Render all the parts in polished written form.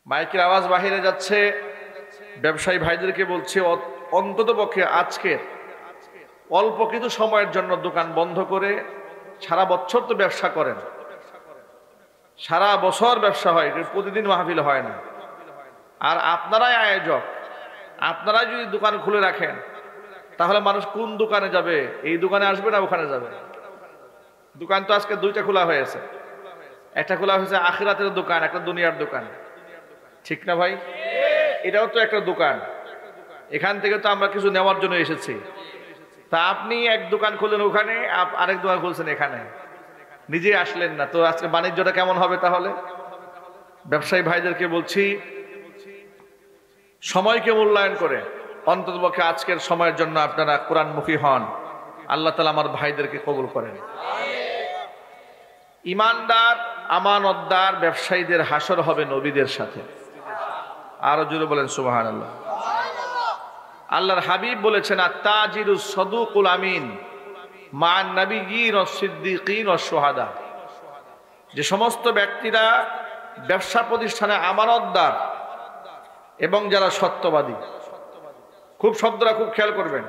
মাইকের আওয়াজ বাহিরে যাচ্ছে। ব্যবসায়ী ভাইদেরকে বলছে অন্তত পক্ষে আজকের অল্প কিছু সময়ের জন্য দোকান বন্ধ করে, সারা বছর তো ব্যবসা করেন, সারা বছর ব্যবসা হয়, প্রতিদিন মাহফিল হয় না। আর আপনারাই আয়োজক, আপনারাই যদি দোকান খুলে রাখেন তাহলে মানুষ কোন দোকানে যাবে? এই দোকানে আসবে না ওখানে যাবে? দোকান তো আজকে দুইটা খোলা হয়েছে, একটা খোলা হয়েছে আখিরাতের দোকান, একটা দুনিয়ার দোকান, ঠিক না ভাই? এটাও তো একটা দোকান, এখান থেকে তো আমরা কিছু নেওয়ার জন্য এসেছি। তা আপনি এক দোকান খুললেন ওখানে, আরেক দোকান খুলছেন এখানে, নিজে আসলেন না, তো আজকে বাণিজ্যটা কেমন হবে? তাহলে ব্যবসায়ী ভাইদেরকে বলছি, সময়কে মূল্যায়ন করে অন্ততপক্ষে আজকের সময়ের জন্য আপনারা কোরআনমুখী হন। আল্লাহ তাআলা আমার ভাইদেরকে কবুল করেন। ইমানদার আমানতদার ব্যবসায়ীদের হাসর হবে নবীদের সাথে। আরো জোরে বলেন সুবহানাল্লাহ। আল্লাহর হাবিব বলেছেন, আত-তাজিরুস সাদুকুল আমিন মান নাবিয়্যিন ওয়াস সিদ্দিকিন ওয়াস শুহাদা। যে সমস্ত ব্যক্তিরা ব্যবসা প্রতিষ্ঠানে আমানতদার এবং যারা সত্যবাদী, খুব শব্দটা খুব খেয়াল করবেন,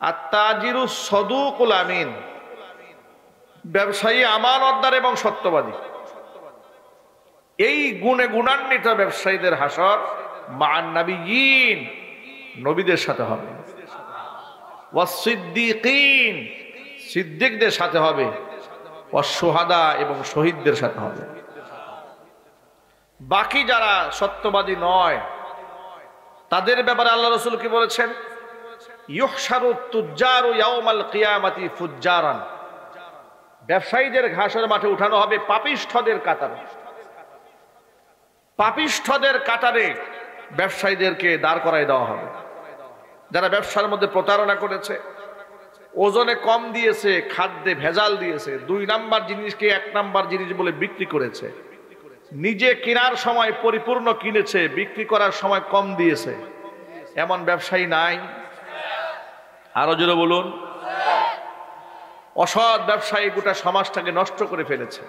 আত-তাজিরুস সাদুকুল আমিন, ব্যবসায়ী আমানতদার এবং সত্যবাদী, এই গুণে গুণান্বিত ব্যবসায়ীদের হাসর মান নাবিয়্যিন, নবীদের সাথে হবে, ওয়াস সিদ্দিকিন, সিদ্দিকদের সাথে হবে, ওয়াস শুহাদা, এবং শহীদদের সাথে হবে। বাকি যারা সত্যবাদী নয় তাদের ব্যাপারে আল্লাহ রাসূল কি বলেছেন? ইউহশারুত তুজ্জারু ইয়াউমাল কিয়ামাতি ফুজ্জারান, ব্যবসায়ীদের ঘাসের মাঠে উঠানো হবে পাপিষ্ঠদের কাতারে। পাপিষ্ঠদের কাতারে ব্যবসায়ীদেরকে দাঁড় করায় দেওয়া হবে। যারা ব্যবসার মধ্যে প্রতারণা করেছে, ওজনে কম দিয়েছে, খাদ্যে ভেজাল দিয়েছে, 2 নাম্বার জিনিসকে 1 নাম্বার জিনিস বলে বিক্রি করেছে, নিজে কেনার সময় পরিপূর্ণ কিনেছে, বিক্রি করার সময় কম দিয়েছে, এমন ব্যবসায়ী নাই? আরো জোরে বলুন। অসৎ ব্যবসায়ী গোটা সমাজটাকে নষ্ট করে ফেলেছে।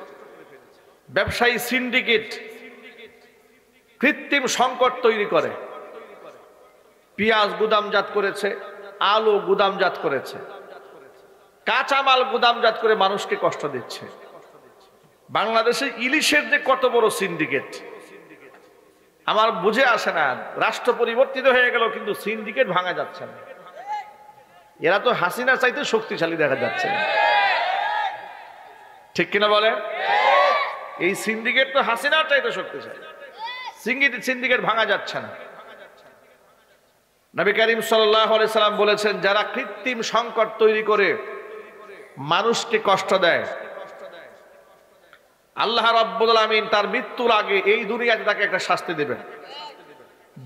ব্যবসায়ী সিন্ডিকেট কৃত্রিম সংকট তৈরি করে, পেঁয়াজ গুদামজাত করেছে, আলু গুদামজাত করেছে, কাঁচামাল গুদামজাত করে মানুষকে কষ্ট দিচ্ছে। বাংলাদেশে ইলিশের যে কত বড় সিন্ডিকেট আমার বুঝে আসে না। রাষ্ট্র পরিবর্তিত হয়ে গেল কিন্তু সিন্ডিকেট ভাঙা যাচ্ছে না। এরা তো হাসিনা চাইতে শক্তিশালী দেখা যাচ্ছে, ঠিক কিনা বলে? এই সিন্ডিকেট তো হাসিনার চাইতে শক্তিশালী, সিন্ডিকেট ভাঙা যাচ্ছে না। নবী করিম সাল্লাল্লাহু আলাইহি সাল্লাম বলেছেন, যারা কৃত্রিম সংকট তৈরি করে মানুষকে কষ্ট দেয়, আল্লাহ রাব্বুল আলামিন তার মৃত্যুর আগে এই দুনিয়াতে তাকে একটা শাস্তি দেবেন।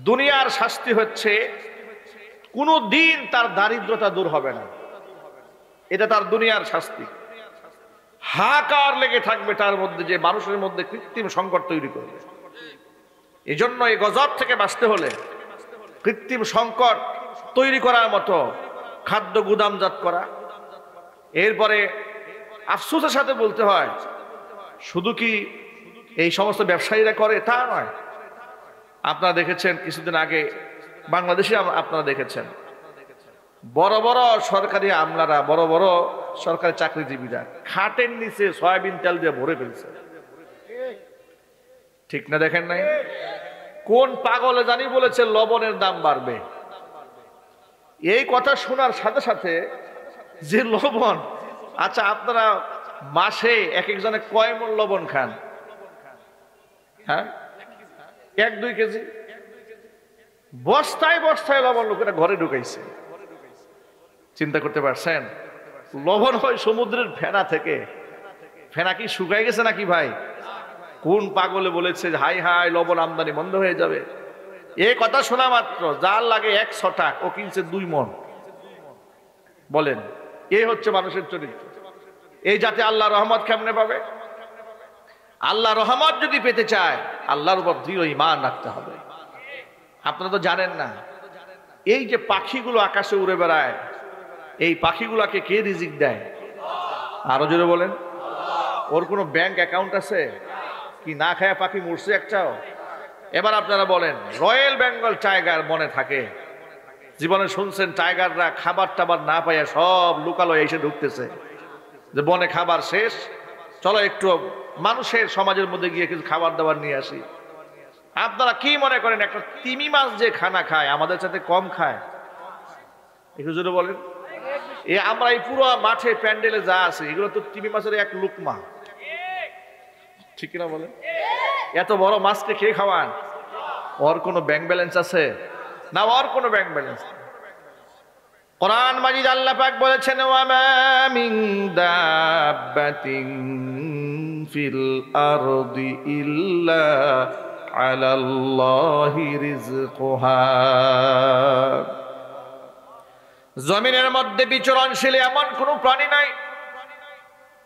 দুনিয়ার শাস্তি হচ্ছে কোনো দিন তার দারিদ্রতা দূর হবে না, এটা তার দুনিয়ার শাস্তি। হাহাকার লেগে থাকবে তার মধ্যে যে মানুষের মধ্যে কৃত্রিম সংকট তৈরি করবে। এই জন্য এই গজব থেকে বাঁচতে হলে কৃত্রিম সংকট তৈরি করার মতো খাদ্য গুদামজাত করা, এরপরে আফসোসের সাথে বলতে হয় শুধু কি এই সমস্ত ব্যবসায়ীরা করে তা নয়। আপনারা দেখেছেন কিছুদিন আগে বাংলাদেশে, আপনারা দেখেছেন বড় বড় সরকারি আমলারা, বড় বড় সরকারি চাকরিজীবীরা খাটের নিচে সয়াবিন তেল দিয়ে ভরে ফেলছে, ঠিক না? দেখেন নাই? কোন পাগলে জানি বলেছে লবণের দাম বাড়বে। এই কথা শোনার সাথে সাথে যে লবণ, আচ্ছা আপনারা মাসে এক একজনে কয় মণ লবণ খান? হ্যাঁ, 1-2 কেজি। বস্তায় বস্তায় লবণ লোকেরা ঘরে ঢুকাইছে। চিন্তা করতে পারছেন? লবণ হয় সমুদ্রের ফেনা থেকে। ফেনা কি শুকায় গেছে নাকি ভাই? কোন পাগলে বলেছে হাই হাই লবণ আমদানি বন্ধ হয়ে যাবে? এই কথা শোনা মাত্র যার লাগে 100 টাকা, ও কিনছে 2 মণ। বলেন, এই হচ্ছে মানুষের চরিত্র। এই জাতি আল্লাহ রহমত কেমনে পাবে? আল্লাহ রহমত যদি পেতে চায় আল্লাহর উপর দৃঢ় ঈমান রাখতে হবে। আপনারা তো জানেন না, এই যে পাখিগুলো আকাশে উড়ে বেড়ায়, এই পাখিগুলাকে কে রিজিক দেয়? আরো জোরে বলেন। ওর কোনো ব্যাংক অ্যাকাউন্ট আছে? কি না খায় পাখি মরছে একটাও? এবার আপনারা বলেন, রয়্যাল বেঙ্গল টাইগার মনে থাকে? জীবনে শুনছেন টাইগাররা খাবার টাবার না পাইয়া সব লুকালয়ে এসে ঢুকতেছে, যে বনে খাবার শেষ, চলো একটু মানুষের সমাজের মধ্যে গিয়ে কিছু খাবার দাবার নিয়ে আসি। আপনারা কি মনে করেন একটা তিমি মাছ যে খানা খায় আমাদের সাথে কম খায়? একটু জোরে বলেন। আমরা এই পুরো মাঠে প্যান্ডেলে যা আছে এগুলো তো তিমি মাছের এক লুকমা, ঠিক কিনা বলেন? এত বড় মাছকে কে খাওয়ান? ওর কোনো ব্যাংক ব্যালেন্স আছে না? ওর কোনো ব্যাংক ব্যালেন্স। কোরআন মাজিদ আল্লাহ পাক বলেছেন, ওয়ামা মিন দাব্বাতিন ফিল আরদি ইল্লা আলাল্লাহি রিজকুহা। জমিনের মধ্যে বিচরণশীল এমন কোন প্রাণী নাই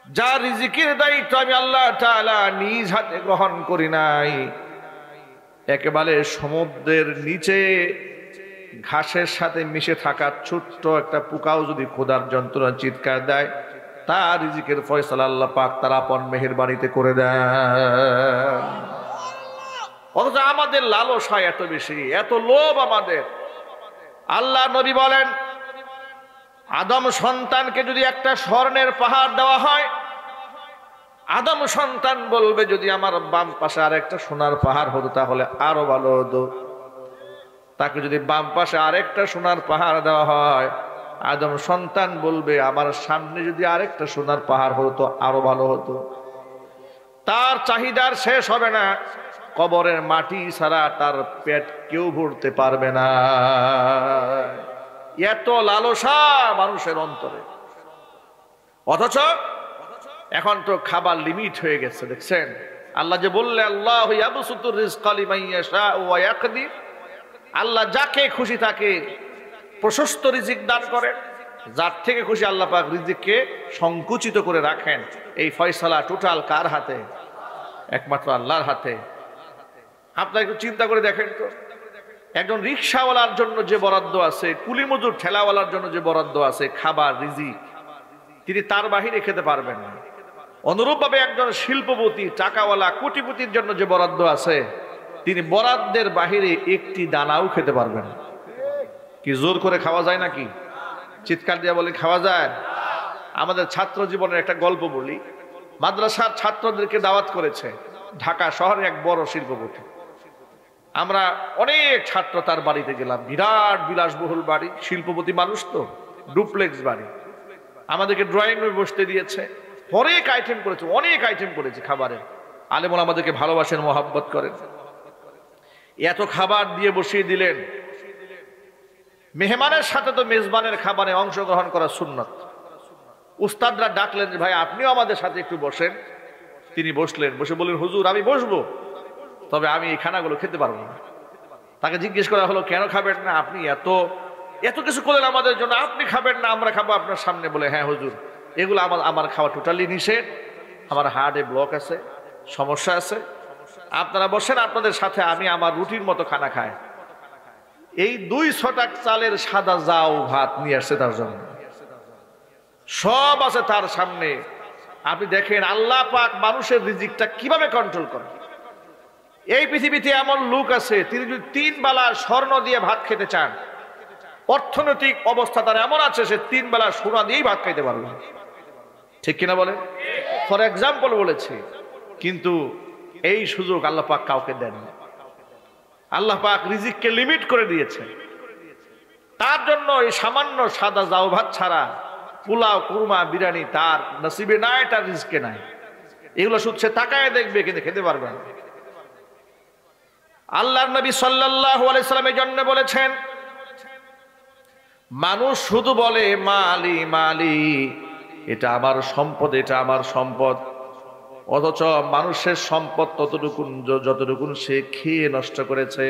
যার রিজিকের দায়িত্ব আমি আল্লাহ তাআলা নিজ হাতে গ্রহণ করি নাই। একেবারে সমুদ্রের নিচে ঘাসের সাথে মিশে থাকা ছোট্ট একটা পোকাও যদি খোদার যন্ত্রণা চিৎকার দেয়, তার রিজিকের ফয়সালা আল্লাহ পাক তার আপন মেহেরবানিতে করে দেন। অথচ আমাদের লালসা এত বেশি, এত লোভ আমাদের। আল্লাহ নবী বলেন, আদম সন্তানকে যদি একটা স্বর্ণের পাহাড় দেওয়া হয়, আদম সন্তান বলবে যদি আমার বাম পাশে আর একটা সোনার পাহাড় হতো তাহলে আরো ভালো হতো। তাকে যদি বাম পাশে আরেকটা সোনার পাহাড় দেওয়া হয়, আদম সন্তান বলবে আমার সামনে যদি আরেকটা সোনার পাহাড় হতো আরো ভালো হতো। তার চাহিদার শেষ হবে না, কবরের মাটি ছাড়া তার পেট কেউ ভরতে পারবে না। এত লালসা মানুষের অন্তরে। অথচ এখন তো খাবার লিমিট হয়ে গেছে, দেখছেন? আল্লাহ যে বললে আল্লাহু ইয়াবসুতুর রিজকা লিমান ইয়াশাউ ওয়া ইয়াকদির, আল্লাহ যাকে খুশি তাকে প্রশস্ত রিজিক দান করেন, যার থেকে খুশি আল্লাহ পাক রিজিককে সংকুচিত করে রাখেন। এই ফয়সালা টোটাল কার হাতে? একমাত্র আল্লাহর হাতে। আপনারা একটু চিন্তা করে দেখেন তো, একজন রিকশাওয়ালার জন্য যে বরাদ্দ আছে, কুলি মজুর ঠেলাওয়ালার জন্য যে বরাদ্দ আছে খাবার রিজিক, তিনি তার বাহিরে খেতে পারবেন না। অনুরূপভাবে একজন শিল্পপতি টাকাওয়ালা কোটিপতির জন্য যে বরাদ্দ আছে, তিনি বরাদ্দের বাহিরে একটি দানাও খেতে পারবেন না। কি জোর করে খাওয়া যায় নাকি? চিৎকার দিয়ে বলে খাওয়া যায়? আমাদের ছাত্র জীবনের একটা গল্প বলি। মাদ্রাসার ছাত্রদেরকে দাওয়াত করেছে ঢাকা শহরে এক বড় শিল্পপতি। আমরা অনেক ছাত্র তার বাড়িতে গেলাম। বিরাট বিলাসবহুল বাড়ি, শিল্পপতি মানুষ তো, ডুপ্লেক্স বাড়ি। আমাদেরকে ড্রয়িং রুমে বসতে দিয়েছে, অনেক আইটেম করেছে, অনেক আইটেম করেছে খাবারের। আলেমুল আমাদেরকে ভালোবাসেন, মহাব্বত করেন। এত খাবার দিয়ে বসিয়ে দিলেন। মেহমানের সাথে তো মেজবানের খাবারে অংশগ্রহণ করা সুন্নত। উস্তাদরা ডাকলেন যে ভাই আপনিও আমাদের সাথে একটু বসেন। তিনি বসলেন, বসে বললেন হুজুর আমি বসবো, তবে আমি এই খানাগুলো খেতে পারবো না। তাকে জিজ্ঞেস করা হলো কেন খাবেন না? আপনি এত এত কিছু করলেন আমাদের জন্য, আপনি খাবেন না, আমরা খাবো আপনার সামনে। বলে হ্যাঁ হুজুর, এগুলো আমার খাওয়া টোটালি নিষেধ, আমার হার্টে ব্লক আছে, সমস্যা আছে। আপনারা বসেন, আপনাদের সাথে আমি আমার রুটির মতো খানা খাই। এই 2 ছটাক চালের সাদা জাউ ভাত নিয়ে আসছে তার জন্য, সব আছে তার সামনে। আপনি দেখেন আল্লাহ পাক মানুষের রিজিকটা কিভাবে কন্ট্রোল করেন। এই পৃথিবীতে এমন লোক আছে, তিনি যদি 3 বেলা স্বর্ণ দিয়ে ভাত খেতে চান, অর্থনৈতিক অবস্থা তার এমন আছে সে 3 বেলা সোনা দিয়েই ভাত খাইতে পারবে, ঠিক কিনা বলে? ফর এক্সাম্পল বলেছি। কিন্তু এই সুযোগ আল্লাহ পাক কাউকে দেন না। আল্লাহ পাক রিজিককে লিমিট করে দিয়েছে। তার জন্য এই সামান্য সাদা জাউ ভাত ছাড়া পোলাও, কুরমা, বিরিয়ানি তার নসিবে নাই, তার রিজকে নাই। এগুলো শুধু সে তাকায় দেখবে কিন্তু খেতে পারবে না। আল্লাহর নবী সাল্লাল্লাহু আলাইহি সাল্লাম এই জন্য বলেছেন, মানুষ শুধু বলে মালি মালি, এটা আমার সম্পদ, এটা আমার সম্পদ। অথচ মানুষের সম্পদ ততটুকুন যতটুকুন সে খেয়ে নষ্ট করেছে,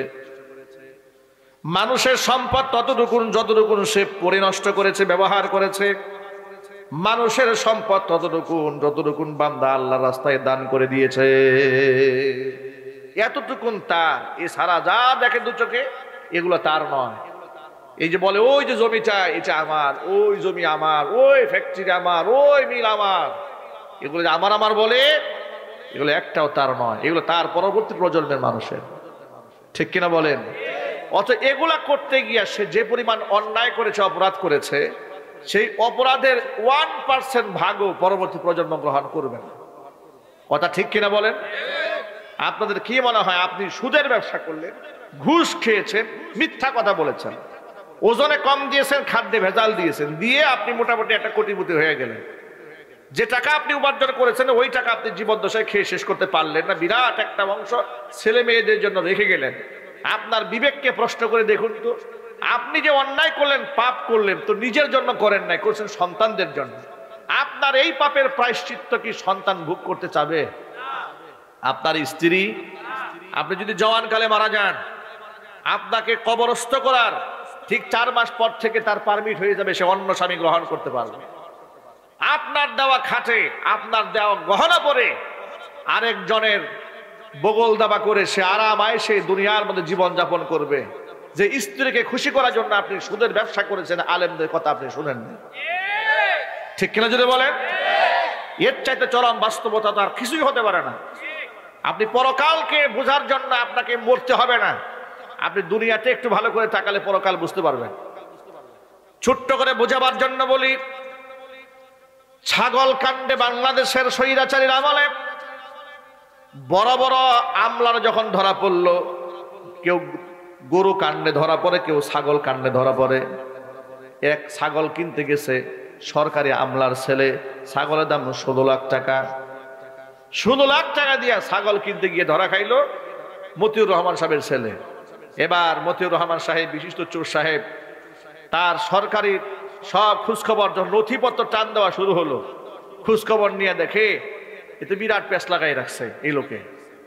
মানুষের সম্পদ ততটুকুন যতটুকুন সে পরে নষ্ট করেছে, ব্যবহার করেছে। মানুষের সম্পদ ততটুকুন যতটুকুন বান্দা আল্লাহর রাস্তায় দান করে দিয়েছে, এতটুকুন তার। এছাড়া যা দেখে দু চোখে এগুলো তার নয়। এই যে বলে ওই যে জমিটা এটা আমার, ওই জমি আমার, ওই ফ্যাক্টরি আমার, ওই মিল আমার, এগুলো যে আমার আমার বলে, এগুলো একটাও তার নয়, এগুলো তার পরবর্তী প্রজন্মের মানুষের। ঠিক কিনা বলেন? অথচ এগুলা করতে গিয়ে সে যে পরিমাণ অন্যায় করেছে, অপরাধ করেছে, সেই অপরাধের 1% ভাগও পরবর্তী প্রজন্ম গ্রহণ করবে না। কথা ঠিক কিনা বলেন? আপনাদের কি মনে হয় আপনি সুদের ব্যবসা করলেন, ঘুষ খেয়েছেন, মিথ্যা কথা বলেছেন, ওজনে কম দিয়েছেন, খাদ্যে ভেজাল দিয়েছেন, দিয়ে আপনি মোটামুটি একটা কোটিপতি হয়ে গেলেন, যে টাকা আপনি উপার্জন করেছেন ওই টাকা আপনি জীবদ্দশায় খেয়ে শেষ করতে পারলেন না, বিরাট একটা অংশ ছেলে মেয়েদের জন্য রেখে গেলেন। আপনার বিবেককে প্রশ্ন করে দেখুন তো, আপনি যে অন্যায় করলেন, পাপ করলেন, তো নিজের জন্য করেন নাই, করছেন সন্তানদের জন্য। আপনার এই পাপের প্রায়শ্চিত্ত কি সন্তান ভোগ করতে চাবে? আপনার স্ত্রী, আপনি যদি জওয়ানকালে মারা যান, আপনাকে কবরস্থ করার ঠিক 4 মাস পর থেকে তার পারমিট হয়ে যাবে, সে অন্য স্বামী গ্রহণ করতে পারবে। আপনার দেওয়া খাটে, আপনার দেওয়া গহনা পরে আরেকজনের বগল দাবা করে সে আরাম আয়েশে দুনিয়ার মধ্যে জীবন যাপন করবে। যে স্ত্রীকে খুশি করার জন্য আপনি সুদের ব্যবসা করেছেন, আলেমদের কথা আপনি শুনেন না। ঠিক কিনা যদি বলেন? এর চাইতে চরম বাস্তবতা তার কিছুই হতে পারে না। আপনি পরকালকে বোঝার জন্য আপনাকে মরতে হবে না, আপনি দুনিয়াতে একটু ভালো করে তাকালে পরকাল বুঝতে পারবেন। ছোট্ট করে বোঝাবার জন্য বলি, ছাগল কাণ্ডে বাংলাদেশের স্বৈরাচারীর আমলে বড় বড় আমলার যখন ধরা পড়ল, কেউ গরু কাণ্ডে ধরা পড়ে, কেউ ছাগল কাণ্ডে ধরা পড়ে। এক ছাগল কিনতে গেছে সরকারি আমলার ছেলে, ছাগলের দাম 16 লাখ টাকা। 16 লাখ টাকা দিয়া ছাগল কিনতে গিয়ে ধরা খাইল মতিউর রহমান সাহেবের ছেলে। এবার মতিউর রহমান সাহেব, বিশিষ্ট চোর সাহেব, তার সরকারি সব খোঁজখবর যখন নথিপত্র টান দেওয়া শুরু হলো, খোঁজখবর নিয়ে দেখে এতে বিরাট পেস লাগাই রাখছে এই লোকে।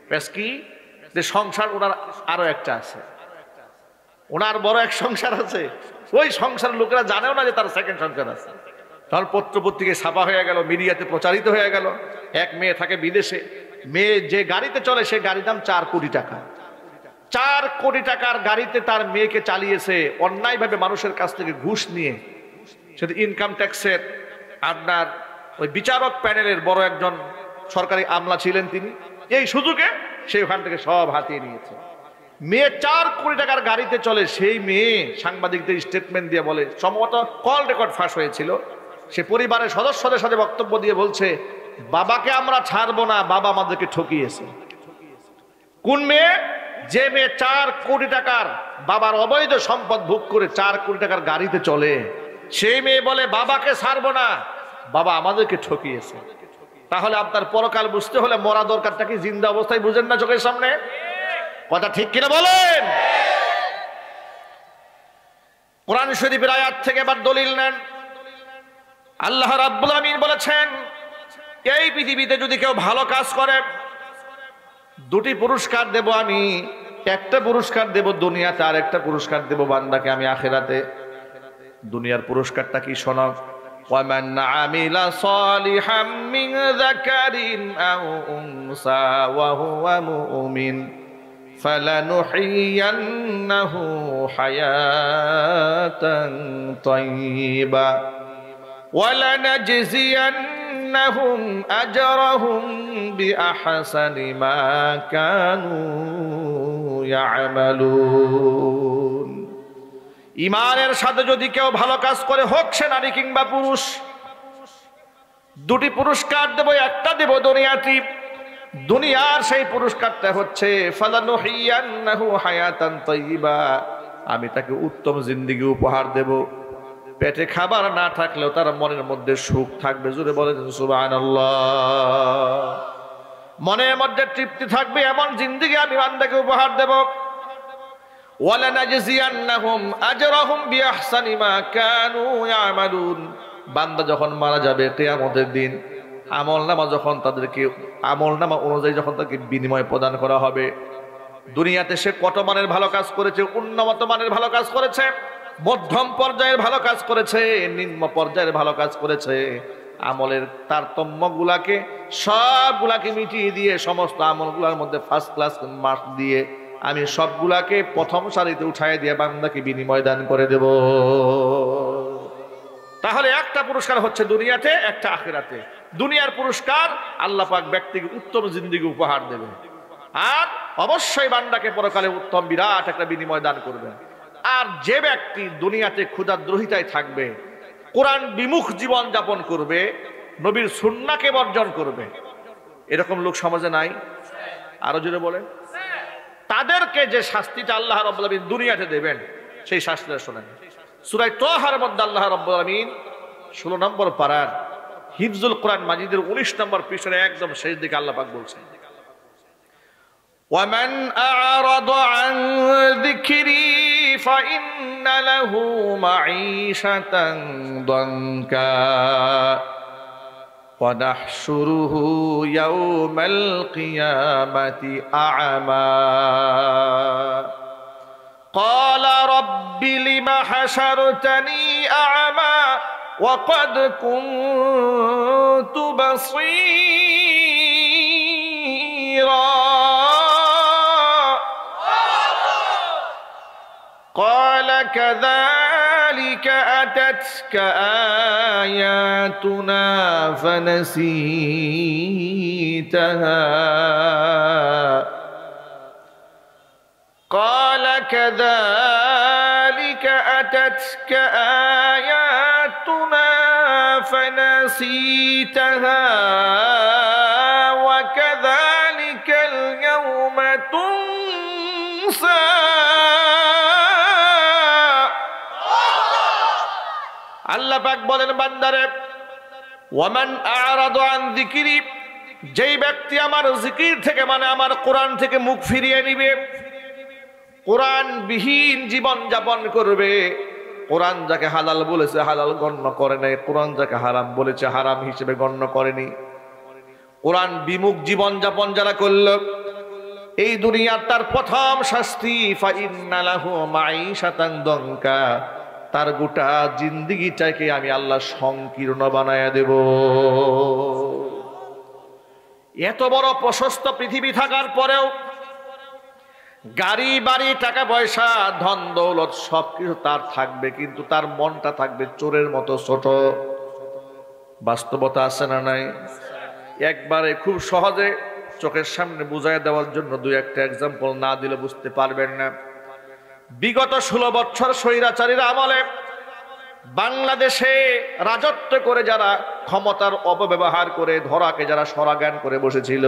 পেস কি? যে সংসার ওনার আরো একটা আছে, ওনার বড় এক সংসার আছে, ওই সংসারের লোকেরা জানেও না যে তার সেকেন্ড সংসার আছে। তখন পত্রপত্রিকায় ছাপা হয়ে গেল, মিডিয়াতে প্রচারিত হয়ে গেল। এক মেয়ে থাকে বিদেশে, মেয়ে যে গাড়িতে চলে সে গাড়ির দাম 4 কোটি টাকা। 4 কোটি টাকার গাড়িতে তার মেয়েকে চালিয়েছে অন্যায়ভাবে মানুষের কাছ থেকে ঘুষ নিয়ে। সেটা ইনকাম ট্যাক্সের আপনার ওই বিচারক প্যানেলের বড় একজন সরকারি আমলা ছিলেন তিনি। এই সুযোগে সে ওখান থেকে সব হাতিয়ে নিয়েছে। মেয়ে 4 কোটি টাকার গাড়িতে চলে, সেই মেয়ে সাংবাদিকদের স্টেটমেন্ট দিয়ে বলে, সম্ভবত কল রেকর্ড ফাঁস হয়েছিল, সে পরিবারের সদস্যদের সাথে বক্তব্য দিয়ে বলছে, বাবাকে আমরা ছাড়বো না, বাবা আমাদেরকে ঠকিয়েছে। কোন মেয়ে? যে মেয়ে 4 কোটি টাকার বাবার অবৈধ সম্পদ ভোগ করে 4 কোটি টাকার গাড়িতে চলে, সেই মেয়ে বলে বাবাকে ছাড়বো না, বাবা আমাদেরকে ঠকিয়েছে। তাহলে আপনার পরকাল বুঝতে হলে মরা দরকারটা কি জিন্দা অবস্থায় বুঝেন না চোখের সামনে? কথা ঠিক কিনা বলেন? কোরআন শরীফের আয়াত থেকে এবার দলিল নেন। আল্লাহ রাব্বুল আমিন বলেছেন, এই পৃথিবীতে যদি কেউ ভালো কাজ করে 2টি পুরস্কার দেব আমি। একটা পুরস্কার দেব দুনিয়াতে, আর একটা পুরস্কার দেব বান্দাকে আমি আখিরাতে। দুনিয়ার পুরস্কারটা কি শোনো, ওয়ামান আমিলা সালিহাম মিন যাকারিন আও উনসা ওয়া হুয়া মুমিন ফালানুহিয়ান্নাহু হায়াতান তাইয়্যিবা ওয়ালানাজজিয়ান্নাহুম আজরাহুম বিআহসানি মা কানু ইয়ামালুন। ঈমানের সাথে যদি কেউ ভালো কাজ করে, হোক সে নারী কিংবা পুরুষ, 2টি পুরস্কার দেব। একটা দেব দুনিয়াতে, দুনিয়ার সেই পুরস্কারটা হচ্ছে ফালানুহিয়ান্নাহু হায়াতান তাইয়্যিবা, আমি তাকে উত্তম জিন্দেগি উপহার দেব। পেটে খাবার না থাকলেও তার মনের মধ্যে সুখ থাকবে। জোরে বলেন সুবহানাল্লাহ। মনের মধ্যে তৃপ্তি থাকবে, এমন জিন্দেগি আমি বান্দাকে উপহার দেব। ওয়ালানাজজিয়ান্নাহুম আজরাহুম বিআহসানি মা কানু ইয়ামালুন। বান্দা যখন মারা যাবে কিয়ামতের দিন, আমলনামা যখন তাদেরকে আমলনামা অনুযায়ী যখন তাকে বিনিময় প্রদান করা হবে, দুনিয়াতে সে কত মানের ভালো কাজ করেছে, উন্নত মানের ভালো কাজ করেছে, মধ্যম পর্যায়ের ভালো কাজ করেছে, নিম্ন পর্যায়ের ভালো কাজ করেছে, আমলের তারতম্যগুলাকে সবগুলাকে মিটিয়ে দিয়ে সমস্ত আমলগুলোর মধ্যে ফার্স্ট ক্লাস মার্ক দিয়ে আমি সবগুলাকে প্রথম সারিতে উঠাই দিয়ে বান্দাকে বিনিময় দান করে দেব। তাহলে একটা পুরস্কার হচ্ছে দুনিয়াতে, একটা আখিরাতে। দুনিয়ার পুরস্কার আল্লাহ পাক ব্যক্তিকে উত্তম জিন্দেগি উপহার দেবে, আর অবশ্যই বান্দাকে পরকালে উত্তম বিরাট একটা বিনিময় দান করবে। আর যে ব্যক্তি দুনিয়াতে ক্ষুধাদ্রোহিতায় থাকবে, কোরআন বিমুখ জীবন যাপন করবে, নবীর সুন্নাহকে বর্জন করবে, এরকম লোক সমাজে নাই? আরো জোরে বলেন। তাদেরকে যে শাস্তিটা আল্লাহ রাব্বুল আলামিন দুনিয়াতে দেবেন, সেই শাস্তিটা শোনেন। সূরা তাহার মধ্যে আল্লাহ রাব্বুল আলামিন 16 নম্বর পারার হিফজুল কোরআন মাজিদের 19 নম্বর পৃষ্ঠার একদম শেষ দিকে আল্লাহ পাক বলছেন, ওয়ামান আ'রাদা আন যিকরি ফাইন্না লাহু মাঈশাতান দানকা ونحشره يوم القيامة أعمى قال رب لم حشرتني أعمى وقد كنت بصيرا قال كذلك أتتك آياتنا فنسيتها قال كذلك أتتك آياتنا فنسيتها وكذلك اليوم تنسى আল্লাহ পাক বলেন, বান্দারে, ওয়ামান আ'রাদা আন যিকরি, যেই ব্যক্তি আমার জিকির থেকে মানে আমার কোরআন থেকে মুখ ফিরিয়ে নিবে, কোরআন বিহীন জীবন যাপন করবে, কোরআন যাকে হালাল বলেছে হালাল গণ্য করে নাই, কোরআন যাকে হারাম বলেছে হারাম হিসেবে গণ্য করেনি, কোরআন বিমুখ জীবন যাপন যারা করল, এই দুনিয়ার তার প্রথম শাস্তি ফাইন্না লাহু মাঈশাতান দানকা, তার গোটা জিন্দেগিটাকে আমি আল্লাহ সংকীর্ণ বানায়া দেব। এত বড় প্রশস্ত পৃথিবী থাকার পরেও গাড়ি বাড়ি টাকা পয়সা ধন দৌলত সবকিছু তার থাকবে, কিন্তু তার মনটা থাকবে চোরের মতো ছোট। বাস্তবতা আছে না নাই? একবারে খুব সহজে চোখের সামনে বুঝাই দেওয়ার জন্য দুই একটা এক্সাম্পল না দিলে বুঝতে পারবেন না। বিগত 16 বছর স্বৈরাচারীর আমলে বাংলাদেশে রাজত্ব করে যারা ক্ষমতার অপব্যবহার করে ধরাকে যারা সরাজ্ঞান করে বসেছিল,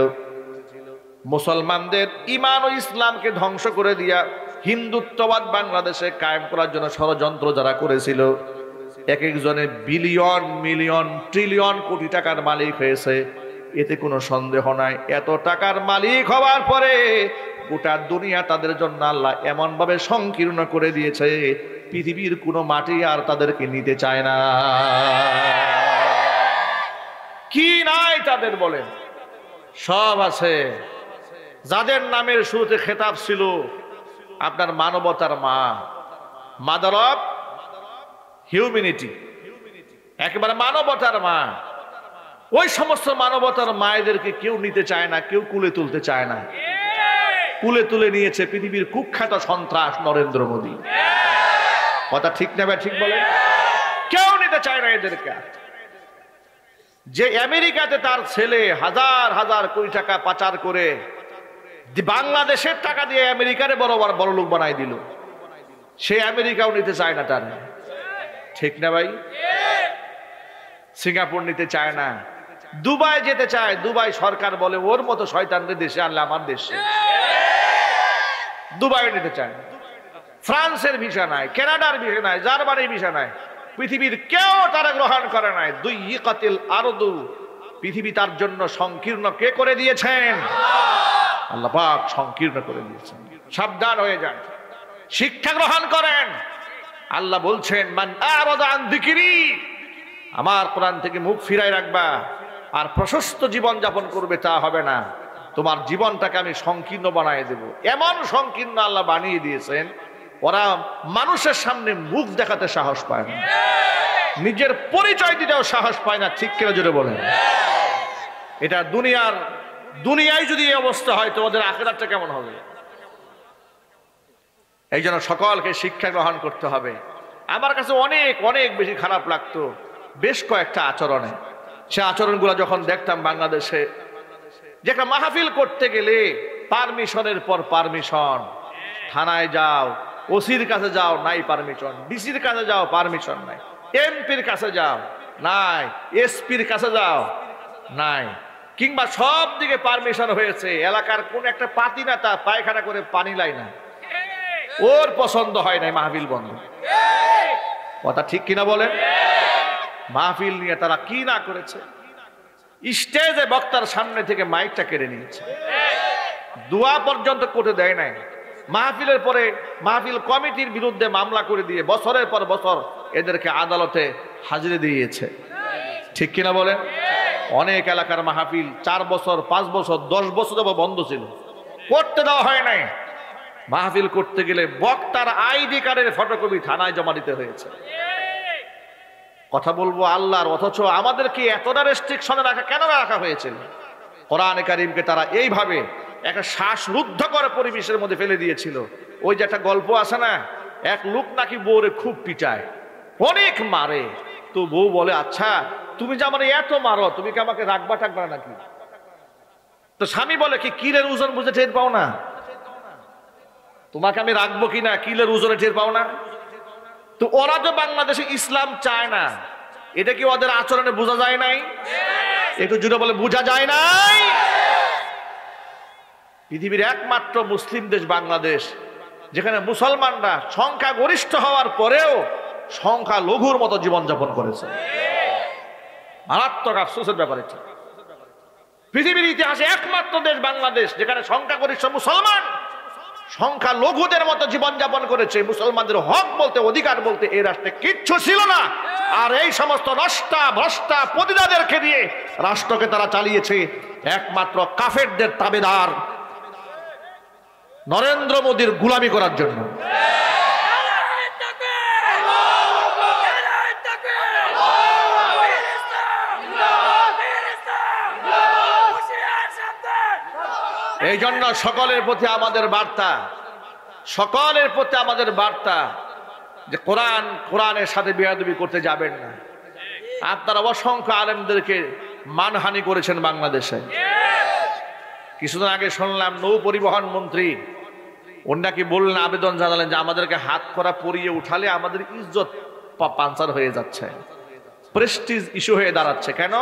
মুসলমানদের ইমান ও ইসলামকে ধ্বংস করে দিয়া হিন্দুত্ববাদ বাংলাদেশে কায়েম করার জন্য ষড়যন্ত্র যারা করেছিল, এক একজনে বিলিয়ন মিলিয়ন ট্রিলিয়ন কোটি টাকার মালিক হয়েছে, এতে কোনো সন্দেহ নাই। এত টাকার মালিক হওয়ার পরে গোটা দুনিয়া তাদের জন্য আল্লাহ এমন ভাবে সংকীর্ণ করে দিয়েছে, পৃথিবীর কোনো মাটি আর তাদেরকে নিতে চায় না। কি নাই তাদের বলেন? সব আছে। যাদের নামের শুরুতে খেতাব ছিল আপনার মানবতার মা, মাদার অফ হিউম্যানিটি, একেবারে মানবতার মা, ওই সমস্ত মানবতার মায়েদেরকে কেউ নিতে চায় না, কেউ কুলে তুলতে চায় না। কুলে তুলে নিয়েছে পৃথিবীর কুখ্যাত সন্ত্রাস নরেন্দ্র মোদী। কথা ঠিক না ভাই? ঠিক বলেন। কেউ নিতে চায় না এদেরকে। যে আমেরিকাতে তার ছেলে হাজার হাজার কোটি টাকা পাচার করে বাংলাদেশের টাকা দিয়ে আমেরিকারে বড় লোক বানাই দিল, সে আমেরিকাও নিতে চায় না তার। ঠিক না ভাই? সিঙ্গাপুর নিতে চায় না, দুবাই যেতে চায়, দুবাই সরকার বলে ওর মতো শয়তানদের দেশে আনলে আমার দেশে। দুবাই নিতে চায় না। ফ্রান্সের ভিসা নাই, কানাডার ভিসা নাই, জার্মানির ভিসা নাই, পৃথিবীর কেউ তারা গ্রহণ করে নাই। দুই ইকাতিল আরদু, পৃথিবী তার জন্য সংকীর্ণ কে করে দিয়েছেন? আল্লাহ পাক সংকীর্ণ করে দিয়েছেন। সাবধান হয়ে যান, শিক্ষা গ্রহণ করেন। আল্লাহ বলছেন, মান আ'রাদা আন যিকরি, আমার কোরআন থেকে মুখ ফিরাই রাখবা আর প্রশস্ত জীবন যাপন করবে, তা হবে না। তোমার জীবনটাকে আমি সংকীর্ণ বানিয়ে দেব। এমন সংকীর্ণ আল্লাহ বানিয়ে দিয়েছেন, ওরা মানুষের সামনে মুখ দেখাতে সাহস পায় না, নিজের পরিচয় দিতেও সাহস পায় না। ঠিক কিনা জোরে বলেন? এটা দুনিয়ায় যদি এই অবস্থা হয় তো ওদের আখিরাতটা কেমন হবে? এই জন্য সকলকে শিক্ষা গ্রহণ করতে হবে। আমার কাছে অনেক অনেক বেশি খারাপ লাগতো বেশ কয়েকটা আচরণে। সে আচরণগুলো যখন দেখতাম বাংলাদেশে, যে একটা মাহফিল করতে গেলে পারমিশনের পর পারমিশন, থানায় যাও, ওসির কাছে যাও, নাই পারমিশন, ডিসির কাছে যাও, পারমিশন নাই, এমপির কাছে যাও, নাই, এসপির কাছে যাও, নাই, কিংবা সব দিকে পারমিশন হয়েছে, এলাকার কোন একটা পাতি নেতা পায়খানা করে পানি লাই না, ওর পছন্দ হয় নাই, মাহফিল বন্ধ। কথা ঠিক কিনা বলেন? মাহফিল নিয়ে তারা কি না করেছে। স্টেজে বক্তার সামনে থেকে মাইকটা কেড়ে নিয়েছে, দোয়া পর্যন্ত করতে দেয় নাই। মাহফিলের পরে মাহফিল কমিটির বিরুদ্ধে মামলা করে দিয়ে বছরের পর বছর এদেরকে আদালতে হাজিরে দিয়েছে। ঠিক কিনা বলেন? অনেক এলাকার মাহফিল 4 বছর, 5 বছর, 10 বছর বন্ধ ছিল, করতে দেওয়া হয় নাই। মাহফিল করতে গেলে বক্তার আইডি কার্ডের ফটোকপি থানায় জমা দিতে হয়েছে। কথা বলবো আল্লাহর, অথচ আমাদেরকে এতটা রেস্ট্রিকশনে রাখা কেন রাখা হয়েছিল? কোরআনে কারীমকে তারা এইভাবে একটা শ্বাসরুদ্ধকর পরিবেশের মধ্যে ফেলে দিয়েছিল। ওই যে একটা গল্প আছে না, এক লোক নাকি বউরে খুব পিটায়, অনেক মারে, তো বউ বলে, আচ্ছা তুমি যে আমার এত মারো, তুমি কি আমাকে রাখবা টাকবা নাকি? তো স্বামী বলে, কি কিলের ওজন বুঝে টের পাও না? তোমাকে আমি রাখবো কিনা কিলের ওজনে টের পাও না? তো ওরা তো বাংলাদেশে ইসলাম চায় না, এটা কি ওদের আচরণে বোঝা যায় নাই? একটু জুড়ে বলে, বোঝা যায় নাই? পৃথিবীর একমাত্র মুসলিম দেশ বাংলাদেশ, যেখানে মুসলমানরা সংখ্যা গরিষ্ঠ হওয়ার পরেও সংখ্যা লঘুর মতো জীবনযাপন করেছে। মারাত্মক আফসোসের ব্যাপার এটা। পৃথিবীর ইতিহাসে একমাত্র দেশ বাংলাদেশ, যেখানে সংখ্যা গরিষ্ঠ মুসলমান সংখ্যা লঘুদের মতো জীবনযাপন করেছে। মুসলমানদের হক বলতে, অধিকার বলতে এই রাষ্ট্রে কিচ্ছু ছিল না। আর এই সমস্ত নষ্টা ভ্রষ্টা পতিতাদেরকে দিয়ে রাষ্ট্রকে তারা চালিয়েছে একমাত্র কাফেরদের তাবেদার নরেন্দ্র মোদীর গোলামি করার জন্য। এই জন্য সকলের প্রতি আমাদের বার্তা, সকলের প্রতি আমাদের বার্তা যে কোরআনের সাথে বেয়াদবি করতে যাবেন না। আপনারা অসংখ্য আলেমদেরকে মানহানি করেছেন বাংলাদেশে। কিছুদিন আগে শুনলাম নৌ পরিবহন মন্ত্রী ওনাকে বললেন, আবেদন জানালেন যে আমাদেরকে হাত করা পরিয়ে উঠালে আমাদের ইজ্জত পাঞ্চার হয়ে যাচ্ছে, প্রেস্টিজ ইস্যু হয়ে দাঁড়াচ্ছে। কেন?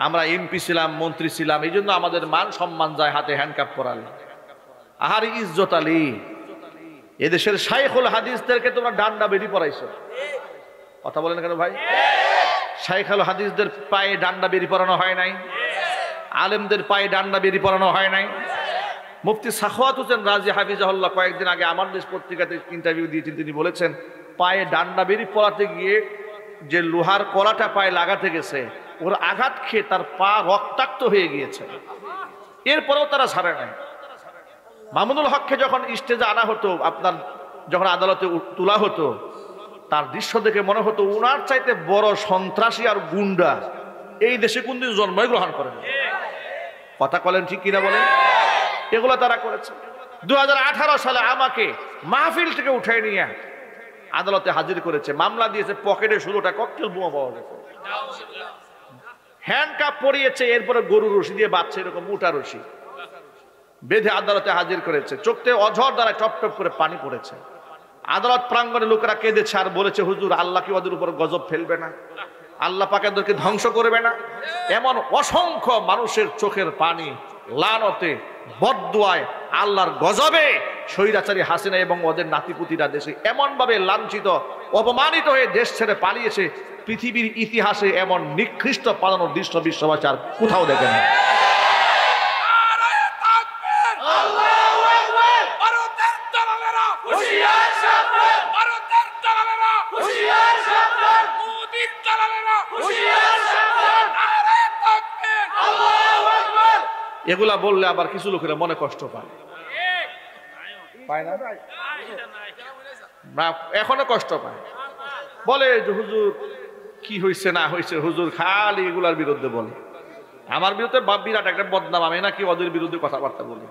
আমরা এমপি ছিলাম, মন্ত্রী ছিলাম, এই জন্য আমাদের মান সম্মান যায়, হাতে হ্যান্ডকাপ পরালে। আহার ইজ্জত আলী, এদেশের শাইখুল হাদিসদেরকে তোমরা ডান্ডা বেরি পরাইছো। কথা বলেন কেন ভাই? শাইখুল হাদিসদের পায়ে ডান্ডা বেরি পরানো হয় নাই? আলেমদের পায়ে ডান্ডা বেরি পরানো হয় নাই? মুফতি সাখাওয়াত হোসেন রাজি হাফিজাহুল্লাহ কয়েকদিন আগে আমার দেশ পত্রিকাতে ইন্টারভিউ দিয়েছেন, তিনি বলেছেন পায়ে ডান্ডা বেরি পরাতে গিয়ে যে লোহার কলাটা পায়ে লাগাতে গেছে, ওর আঘাত খেয়ে তার পা রক্তাক্ত হয়ে গিয়েছে, এরপরেও তারা ছাড়ে নাই। মামুনুল হককে যখন স্টেজে আনা হতো, আপনার যখন আদালতে তোলা হতো, তার দৃশ্য দেখে মনে হতো উনার চাইতে বড় সন্ত্রাসী আর গুন্ডা এই দেশে কোনদিন জন্মই গ্রহণ করেন। কথা বলেন ঠিক কিনা বলেন? এগুলো তারা করেছে। 2018 সালে আমাকে মাহফিল থেকে উঠে নিয়ে আদালতে হাজির করেছে, মামলা দিয়েছে, পকেটে 16টা ককটেল বোমা পাওয়া গেছে, হ্যান্ডকাপ পরিয়েছে, এরপরে গরুর রশি দিয়ে বাঁধছে, এরকম মোটা রশি বেঁধে আদালতে হাজির করেছে। চোখতে অঝর দ্বারা টপ টপ করে পানি পড়েছে। আদালত প্রাঙ্গণে লোকেরা কেঁদেছে আর বলেছে, হুজুর আল্লাহ কি ওদের উপর গজব ফেলবে না? আল্লাহ পাক এদেরকে ধ্বংস করবে না? এমন অসংখ্য মানুষের চোখের পানি, লানতে, বদদুয়ায়, আল্লাহর গজবে স্বৈরাচারী হাসিনা এবং ওদের নাতিপুতিরা দেশে এমন ভাবে লাঞ্ছিত, অপমানিত হয়ে দেশ ছেড়ে পালিয়েছে, পৃথিবীর ইতিহাসে এমন নিকৃষ্ট পালানোর দৃশ্য বিশ্ববাসী আর কোথাও দেখে না। এগুলা বললে আবার কিছু লোকেরা মনে কষ্ট পায়, পায় না? এখনো কষ্ট পায়, বলে যে হুজুর কি হয়েছে না হয়েছে, হুজুর খালি এগুলার বিরুদ্ধে বলে। আমার বিরুদ্ধে বিরাট একটা বদনাম, আমি নাকি ওদের বিরুদ্ধে কথাবার্তা বলি।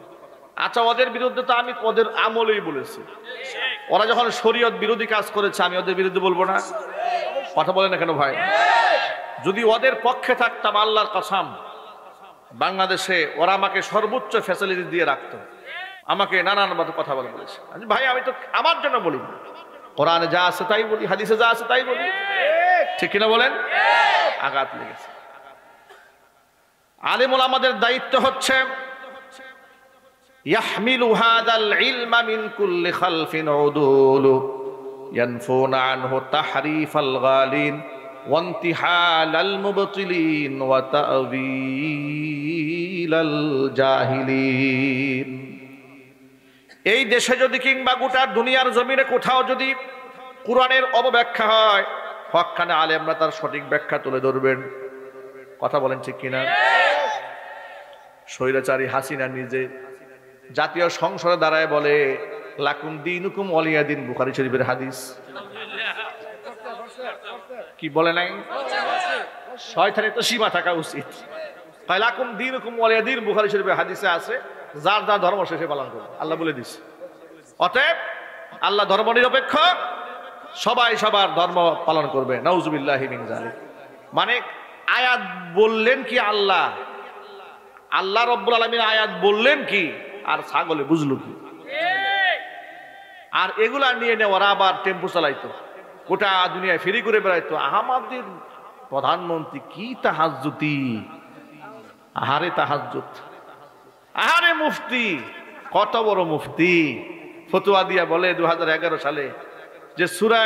আচ্ছা, ওদের বিরুদ্ধে তো আমি ওদের আমলেই বলেছি, ওরা যখন শরীয়ত বিরোধী কাজ করেছে আমি ওদের বিরুদ্ধে বলবো না? কথা বলে না কেন ভাই? যদি ওদের পক্ষে থাকতাম আল্লাহর কসম, বাংলাদেশে ওরা আমাকে সর্বোচ্চ ফ্যাসিলিটি দিয়ে রাখতো। আমাকে নানান কথা বলেছে। ভাই আমি তো আমার জন্য বলি না, কোরআনে যা আছে তাই বলি, হাদিসে যা আছে তাই বলি, ঠিক কিনা বলেন? আঘাত লেগেছে। আলেম ওলামাদের দায়িত্ব হচ্ছে ইয়াহমিলু হাদাল ইলমা মিন কুল্লি খালফিন উদুলু ইয়ানফুনা আনহু তাহরিফাল গালিন ওয়া ইনতিহালাল মুবতিলিন ওয়া তা'ওয়িলাল জাহিলিন। এই দেশে যদি কিংবা গোটা দুনিয়ার জমিনে কোথাও যদি কোরআনের অপব্যাখ্যা হয়, হক্কানে আলেমরা তার সঠিক ব্যাখ্যা তুলে ধরবেন। কথা বলেন ঠিক কিনা? স্বৈরাচারী হাসিনা নিজে জাতীয় সংসদে দাঁড়ায় বলে লাকুম দীনুকুম ওয়ালিয়া দিন, বুখারী শরীফের হাদিস। কি বলে নাই? শয়তানের তো সীমা থাকা উচিত। লাকুম দীনুকুম ওয়ালিয়া দিন, বুখারী শরীফের হাদিসে আছে, যার যার ধর্ম শেষে পালন করবে, আল্লাহ বলে দিচ্ছে। অতএব আল্লাহ ধর্ম নিরপেক্ষ, সবাই সবার ধর্ম পালন করবে। নাউজুবিল্লাহি মিন যালিক। মানে আয়াত বললেন কি আল্লাহ, আল্লাহ রব্বুল আলামিন আয়াত বললেন কি, আর ছাগলে বুঝলো কি? আর এগুলা নিয়ে ওরা আবার টেম্পো চালাইতো, গোটা দুনিয়ায় ফেরি করে বেড়াইতো। আমাদের প্রধানমন্ত্রী কি তাহাজ্জুতি, আহারে তাহাজ্জুদ, আহারে মুফতি, কত বড় মুফতি ফতোয়া দিয়া বলে 2011 সালে যে সূরা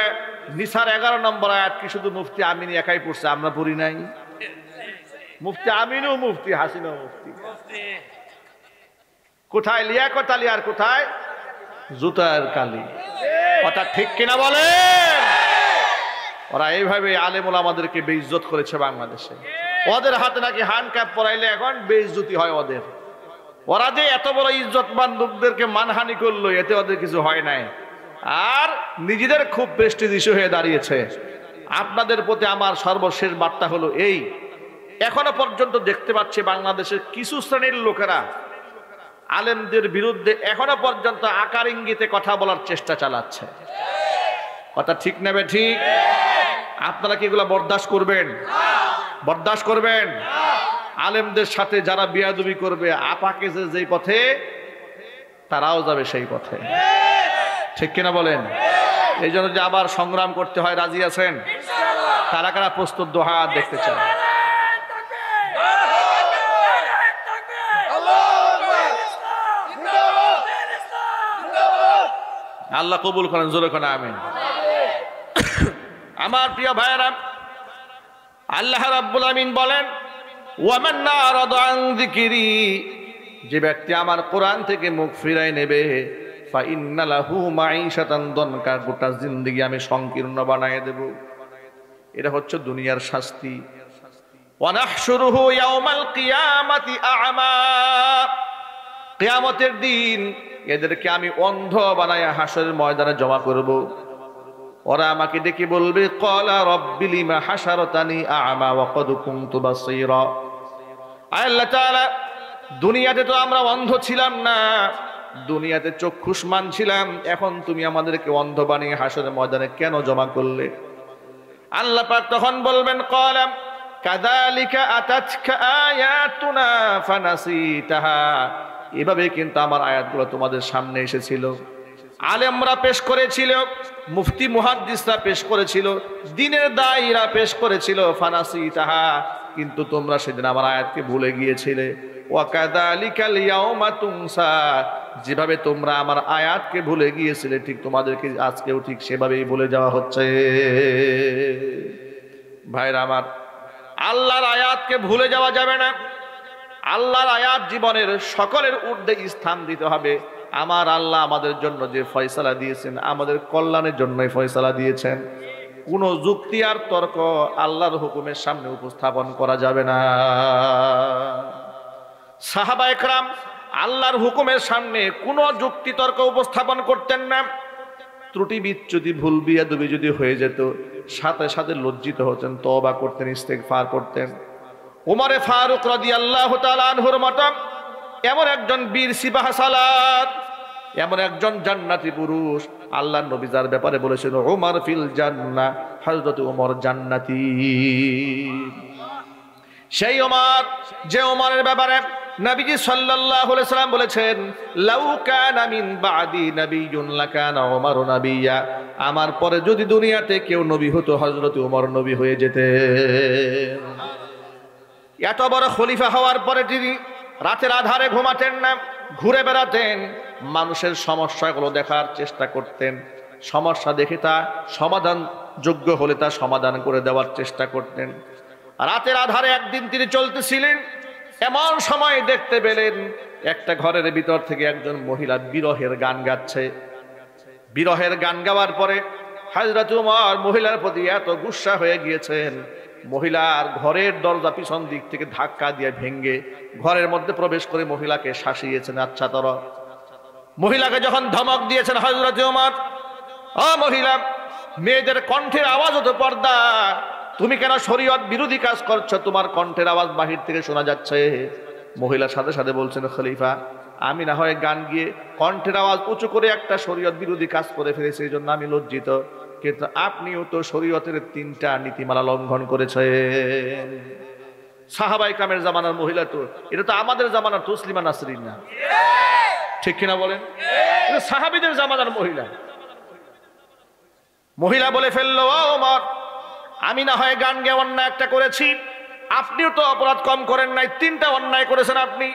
নিসার 11 নম্বর আয়াত কি শুধু মুফতি আমিন একাই পড়ছে, আমরা পড়ি নাই? মুফতি আমিনও মুফতি, হাসিনাও মুফতি। কোথায় লিয়াকত আলী আর কোথায় জুতার কালি? কথা ঠিক কিনা বলে? ওরা এইভাবে আলেম ওলামাদেরকে বেইজ্জত করেছে বাংলাদেশে। ওদের হাতে নাকি হ্যান্ডক্যাপ পরাইলে এখন বেইজ্জতি হয় ওদের। ওরা যে এত বড় ইজ্জতমান লোকদেরকে মানহানি করলো, এতে ওদের কিছু হয় নাই, আর নিজেদের খুব প্রেস্টিজ ইস্যু হয়ে দাঁড়িয়েছে। আপনাদের প্রতি আমার সর্বশেষ বার্তা হলো এই, এখনো পর্যন্ত দেখতে পাচ্ছি বাংলাদেশের কিছু শ্রেণীর লোকেরা আলেমদের বিরুদ্ধে এখনো পর্যন্ত আকার ইঙ্গিতে কথা বলার চেষ্টা চালাচ্ছে। কথা ঠিক নেবে ঠিক? আপনারা কি এগুলো বরদাস্ত করবেন? বরদাস্ত করবেন? আলেমদের সাথে যারা বিয়াদবি করবে, আপাকে যেই পথে তারাও যাবে সেই পথে, ঠিক কিনা বলেন? এই জন্য যে আবার সংগ্রাম করতে হয়, রাজি আছেন? কারা কারা প্রস্তুত? দোহা দেখতে চান? আল্লাহ কবুল করেন, জোরে করেন আমিন। আমার প্রিয় ভাইয়েরা, আল্লাহ রাব্বুল আমিন বলেন ওয়ামান আরাদা আন যিকরি, যে ব্যক্তি আমার কোরআন থেকে মুখ ফিরায় নেবে, ফা ইন্না লাহু মাঈশাতান দনকা, গোটা জিন্দেগি আমি সংকীর্ণ বানায় দেব। এটা হচ্ছে দুনিয়ার শাস্তি। ওয়া নাহশুরুহু ইয়াওমাল কিয়ামাতি আ'মা, কিয়ামতের দিন এদেরকে আমি অন্ধ বানায়া হাসরের ময়দানে জমা করব। ওরা আমাকে ডেকে বলবে ক্বালা রাব্বি লিমা হাশারতানি আ'মা ওয়া ক্বাদ কুনতু বাসীরা। আল্লাহ তাআলা, দুনিয়াতে তো আমরা অন্ধ ছিলাম না, দুনিয়াতে চক্ষুষ্মান ছিলাম, এখন তুমি আমাদেরকে অন্ধ বানিয়ে হাসরের ময়দানে কেন জমা করলে? আল্লাহ পাক তখন বলবেন ক্বালা কাযালিকা আতাতকা আয়াতুনা ফানাসিতাহা, এভাবে কিন্তু আমার আয়াতগুলো তোমাদের সামনে এসেছিল, আলেমরা পেশ করেছিল, মুফতি মুহাদ্দিসরা পেশ করেছিল, দ্বীনের দায়ীরা পেশ করেছিল, ফানাসিতাহা, কিন্তু তোমরা সেদিন আমার আয়াতকে ভুলে গিয়েছিলে। ওয়া কাযালিকাল ইয়াউমা তুনসা, যেভাবে তোমরা আমার আয়াতকে ভুলে গিয়েছিলে, ঠিক তোমাদেরকে আজকেও ঠিক সেভাবেই ভুলে যাওয়া হচ্ছে। ভাইরা আমার, আল্লাহর আয়াতকে ভুলে যাওয়া যাবে না। আল্লাহর আয়াত জীবনের সকলের ঊর্ধ্বে স্থান দিতে হবে। আমার আল্লাহ আমাদের জন্য যে ফয়সালা দিয়েছেন, আমাদের কল্যাণের জন্যই ফয়সালা দিয়েছেন। কোনো যুক্তি আর তর্ক আল্লাহর হুকুমের সামনে উপস্থাপন করা যাবে না। সাহাবা একরাম আল্লাহর হুকুমের সামনে কোনো যুক্তি তর্ক উপস্থাপন করতেন না। ত্রুটি বিচ্যুতি ভুল বিয়াদবি যদি হয়ে যেত, সাথে সাথে লজ্জিত হতেন, তওবা করতেন, ইস্তেগফার করতেন। উমরে ফারুক রাদিয়াল্লাহু তাআলা আনহুর মতো এমন একজন বীর সিপাহ সালাত, এমন একজন জান্নাতি পুরুষ আল্লাহ নবী যার ব্যাপারে বলেছেন উমর ফিল জান্নাহ, হযরত উমর জান্নাতি। সেই ওমর, যে ওমরের ব্যাপারে নবীজি সাল্লাল্লাহু আলাইহি সাল্লাম বলেছেন লাউ কানা মিন বাদি নাবিয়্যুন লাকানা উমরু নাবিয়্যা, আমার পরে যদি দুনিয়াতে কেউ নবী হতো হযরত উমর নবী হয়ে যেতেন। এত বড় খলিফা হওয়ার পরে তিনি রাতের আধারে ঘুমাতেন না, ঘুরে বেড়াতেন, মানুষের সমস্যাগুলো দেখার চেষ্টা করতেন, সমস্যা দেখে তা সমাধান যোগ্য হলে তা সমাধান করে দেওয়ার চেষ্টা করতেন। রাতের আধারে একদিন তিনি চলতেছিলেন, এমন সময় দেখতে পেলেন একটা ঘরের ভিতর থেকে একজন মহিলা বিরহের গান গাচ্ছে। বিরহের গান গাওয়ার পরে হযরত উমর মহিলার প্রতি এত গুসা হয়ে গিয়েছেন, মহিলার ঘরের দরজা পিছন দিক থেকে ধাক্কা দিয়ে ভেঙে ঘরের মধ্যে প্রবেশ করে মহিলাকে শাসিয়েছেন। আচ্ছা তর মহিলাকে যখন ধমক দিয়েছেন হযরত উমর, ও মহিলা, মেয়েদের কণ্ঠের আওয়াজও তো পর্দা, তুমি কেন শরীয়ত বিরোধী কাজ করছো? তোমার কণ্ঠের আওয়াজ বাহির থেকে শোনা যাচ্ছে। মহিলার সাথে সাথে বলছেন খলিফা, আমি না হয় গান গিয়ে কণ্ঠের আওয়াজ উঁচু করে একটা শরীয়ত বিরোধী কাজ করে ফেলেছি, এই জন্য আমি লজ্জিত, কিন্তু আপনিও তো শরীয়তের 3টা নীতিমালা লঙ্ঘন করেছেন। সাহাবায়ে কেরামের জামানার মহিলা তো, এটা তো আমাদের জামানার তসলিমা নাসরিন না, ঠিক কিনা বলেন? সাহাবীদের জামানার মহিলা। মহিলা বলে ফেললো, ও ওমর, আমি না হয় গান গেয়ে অন্যায় একটা করেছি, আপনিও তো অপরাধ কম করেন নাই, 3টা অন্যায় করেছেন আপনি।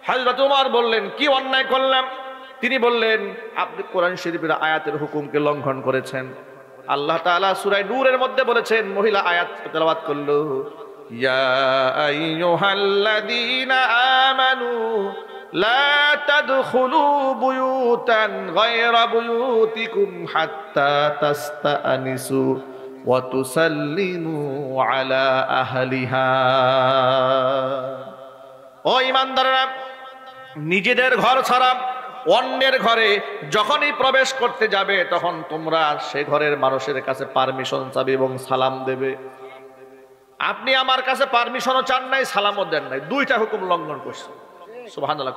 হযরত উমর বললেন, কি অন্যায় করলাম? তিনি বললেন, আপনি কোরআন শরীফের আয়াতের হুকুমকে লঙ্ঘন করেছেন। আল্লাহ তাআলা সূরা নূরের মধ্যে বলেছেন, মহিলা আয়াত তেলাওয়াত করলো, ইয়া আইয়ুহাল্লাযীনা আমানু লা তাদখুলু বুয়ুতান গায়রা বুয়ুতিকুম হাত্তা তাস্তানিসু ওয়া তুসাল্লিমু আলা আহলিহা। ও ঈমানদাররা, নিজেদের ঘর ছাড়া অন্যের ঘরে যখনই প্রবেশ করতে যাবে তখন তোমরা সে ঘরের মানুষের কাছে পারমিশন চাবে এবং সালাম দেবে। আপনি আমার কাছে পারমিশনও চান নাই, সালামও দেন নাই, 2টা হুকুম লঙ্ঘন করছেন। সুবহানাল্লাহ।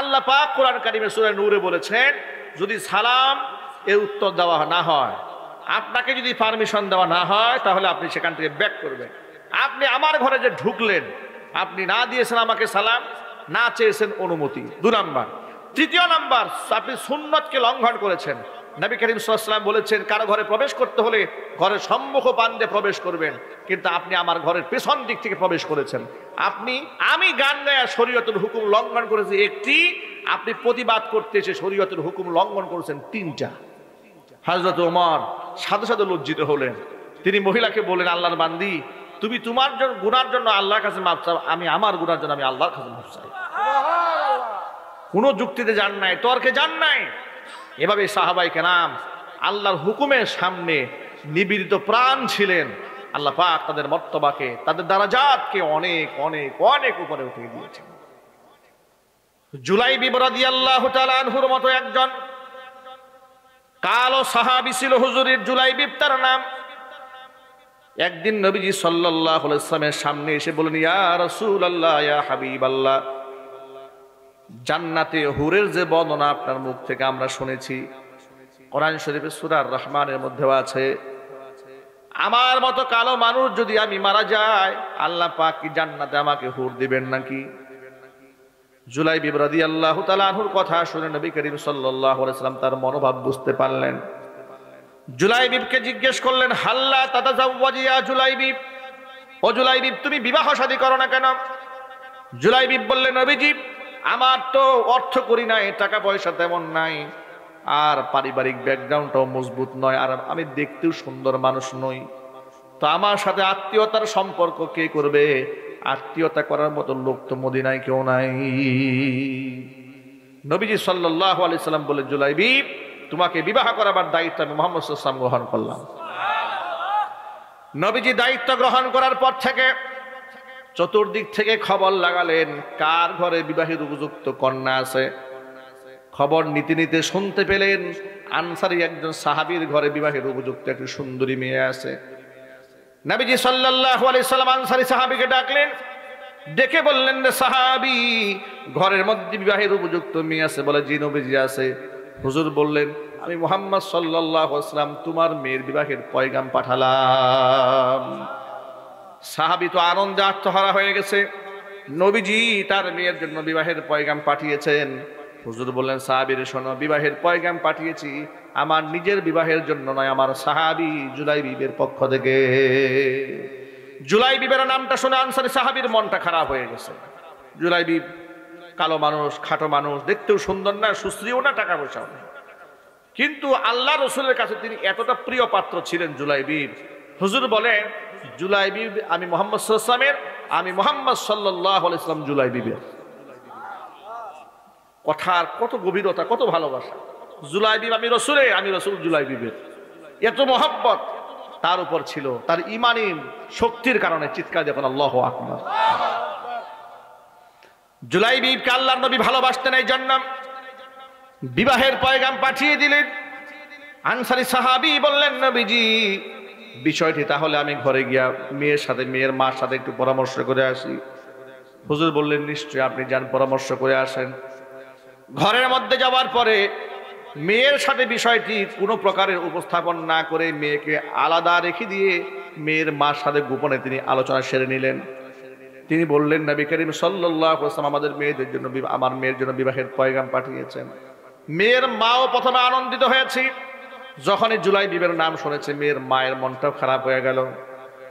আল্লাহ পাক কোরআন কারীমে সূরা নূরে বলেছেন, যদি সালাম এর উত্তর দেওয়া না হয়, আপনাকে যদি পারমিশন দেওয়া না হয়, তাহলে আপনি সেখান থেকে ব্যাক করবেন। আপনি আমার ঘরে যে ঢুকলেন, আপনি না দিয়েছেন আমাকে সালাম, না চেয়েছেন অনুমতি, 2 নাম্বার। 3য় নাম্বার, আপনি সুন্নতকে লঙ্ঘন করেছেন। নবী করিম সাল্লাল্লাহু আলাইহি ওয়াসাল্লাম বলেছেন, কারো ঘরে প্রবেশ করতে হলে ঘরের সম্মুখ পান দিয়ে প্রবেশ করবেন, কিন্তু আপনি আমার ঘরের পেছন দিক থেকে প্রবেশ করেছেন। আমি গান গায়া শরীয়তের হুকুম লঙ্ঘন করেছি একটি, আপনি প্রতিবাদ করতে এসে শরীয়তের হুকুম লঙ্ঘন করেছেন 3টা। হযরত ওমর সাথে সাথে লজ্জিত হলেন। তিনি মহিলাকে বললেন, আল্লাহর বান্দি, তুমি তোমার গুনার জন্য আল্লাহর কাছে মাফ চাও, আমি আমার গুনার জন্য আমি আল্লাহর কাছে মাফ চাই। কোনো যুক্তিতে যান নাই, তর্কে যান নাই। এভাবে সাহাবায়ে কেরাম আল্লাহর হুকুমের সামনে নিবেদিত প্রাণ ছিলেন। আল্লাহ পাক তাদের মর্তবাকে, তাদের দারাজাতকে অনেক অনেক অনেক উপরে উঠিয়ে দিয়েছেন। জুলাইবিব রাদিয়াল্লাহু তাআলা আনহুর মতো একজন কালো সাহাবী ছিল হুজুরের, জুলাইবিব তার নাম। একদিন নবীজি সাল্লাল্লাহু আলাইহি ওয়াসাল্লামের সামনে এসে বলেন, ইয়া রাসূলুল্লাহ, ইয়া হাবিবাল্লাহ, জান্নাতে হুরের যে বর্ণনা আপনার মুখ থেকে আমরা শুনেছি, কোরআন শরীফের সূরা আর রহমানের মধ্যেও আছে, আমার মতো কালো মানুষ যদি আমি মারা যাই, আল্লাহ পাক কি জান্নাতে আমাকে হুর দিবেন নাকি? জুলাইবিব রাদিয়াল্লাহু তাআলা আনহুর কথা শুনে নবী করিম সাল্লাল্লাহু আলাইহি ওয়াসাল্লাম তার মনোভাব বুঝতে পারলেন। জুলাইবিবকে জিজ্ঞেস করলেন, হাল্লা তাতাজাওয়াজি ইয়া জুলাইবিব, ও জুলাইবিব, তুমি বিবাহ শাদী করো না কেন? জুলাইবিব বললেন, নবীজি, আমার তো অর্থ করি নাই, টাকা পয়সা তেমন নাই, আর পারিবারিক ব্যাকগ্রাউন্ডটাও মজবুত নয়, আর আমি দেখতেও সুন্দর মানুষ নই, তো আমার সাথে আত্মীয়তার সম্পর্ক কে করবে? আত্মীয়তা করার মতো লোক তো মদিনায় কেউ নাই। নবীজি সাল্লাল্লাহু আলাইহি সাল্লাম বলে, জুলাইবিব, তোমাকে বিবাহ করাবার দায়িত্ব আমি মুহাম্মদ সাল্লাল্লাহু আলাইহি ওয়াসাল্লাম গ্রহণ করলাম। নবীজি দায়িত্ব গ্রহণ করার পর থেকে চতুর্দিক থেকে খবর লাগালেন কার ঘরে বিবাহের উপযুক্ত কন্যা আছে। খবর নিতে নিতে শুনতে পেলেন আনসারী একজন সাহাবীর ঘরে বিবাহের উপযুক্ত একটি সুন্দরী মেয়ে আছে। নবীজি সাল্লাল্লাহু আলাইহি সাল্লাম আনসারী সাহাবীকে ডাকলেন, ডেকে বললেন রে সাহাবী, ঘরের মধ্যে বিবাহের উপযুক্ত মেয়ে আছে? বলে জি নবীজি আছে। হুজুর বললেন, আমি মুহাম্মদ সাল্লাল্লাহু আলাইহি ওয়াসাল্লাম তোমার মেয়ের বিবাহের পয়গাম পাঠালাম। সাহাবী তো আনন্দে আত্মহারা হয়ে গেছে, নবীজি তার মেয়ের জন্য বিবাহের পয়গাম পাঠিয়েছেন। হুজুর বললেন, সাহাবীর শোনো, বিবাহের পয়গাম পাঠিয়েছি আমার নিজের বিবাহের জন্য নয়, আমার সাহাবী জুলাইবিবের পক্ষ থেকে। জুলাইবিবের নামটা শুনে আনসারী সাহাবীর মনটা খারাপ হয়ে গেছে। জুলাইবিব কালো মানুষ, খাটো মানুষ, দেখতেও সুন্দর না, সুশ্রীও না, টাকা পয়সাও না, কিন্তু আল্লাহ রসুলের কাছে তিনি এতটা প্রিয় পাত্র ছিলেন জুলাইবিব। হুজুর বলেন, জুলাইবিব আমি মুহাম্মদ সাল্লাল্লাহু আলাইহি ওয়াসাল্লামের, আমি মুহাম্মদ সাল্লাল্লাহু আলাইহি ওয়াসাল্লাম জুলাইবিবের। কথার কত গভীরতা, কত ভালোবাসা। জুলাইবিব আমি রসুলের, আমি রসুল জুলাইবিবের। এত মহব্বত তার উপর ছিল, তার ইমানি শক্তির কারণে। চিৎকার দেখুন আল্লাহু আকবার। জুলাইবিবকে আল্লাহর নবী ভালোবাসতেন, এই জন্য বিবাহের পয়গাম পাঠিয়ে দিলেন। আনসারী সাহাবী বললেন, নবীজি বিষয়টি তাহলে আমি ঘরে গিয়া মেয়ের সাথে, মেয়ের মার সাথে একটু পরামর্শ করে আসি। হুজুর বললেন, নিশ্চয়ই আপনি যান, পরামর্শ করে আসেন। ঘরের মধ্যে যাওয়ার পরে মেয়ের সাথে বিষয়টি কোনো প্রকারের উপস্থাপন না করে মেয়েকে আলাদা রেখে দিয়ে মেয়ের মার সাথে গোপনে তিনি আলোচনা সেরে নিলেন। তিনি বললেন, নবী করিম সাল্লাল্লাহু আলাইহি ওয়াসাল্লাম আমাদের মেয়েদের জন্য, আমার মেয়ের জন্য বিবাহের পয়গাম পাঠিয়েছেন। মেয়ের মাও প্রথমে আনন্দিত হয়েছে, যখনই জুলাইবিবের নাম শুনেছে মেয়ের মায়ের মনটাও খারাপ হয়ে গেল।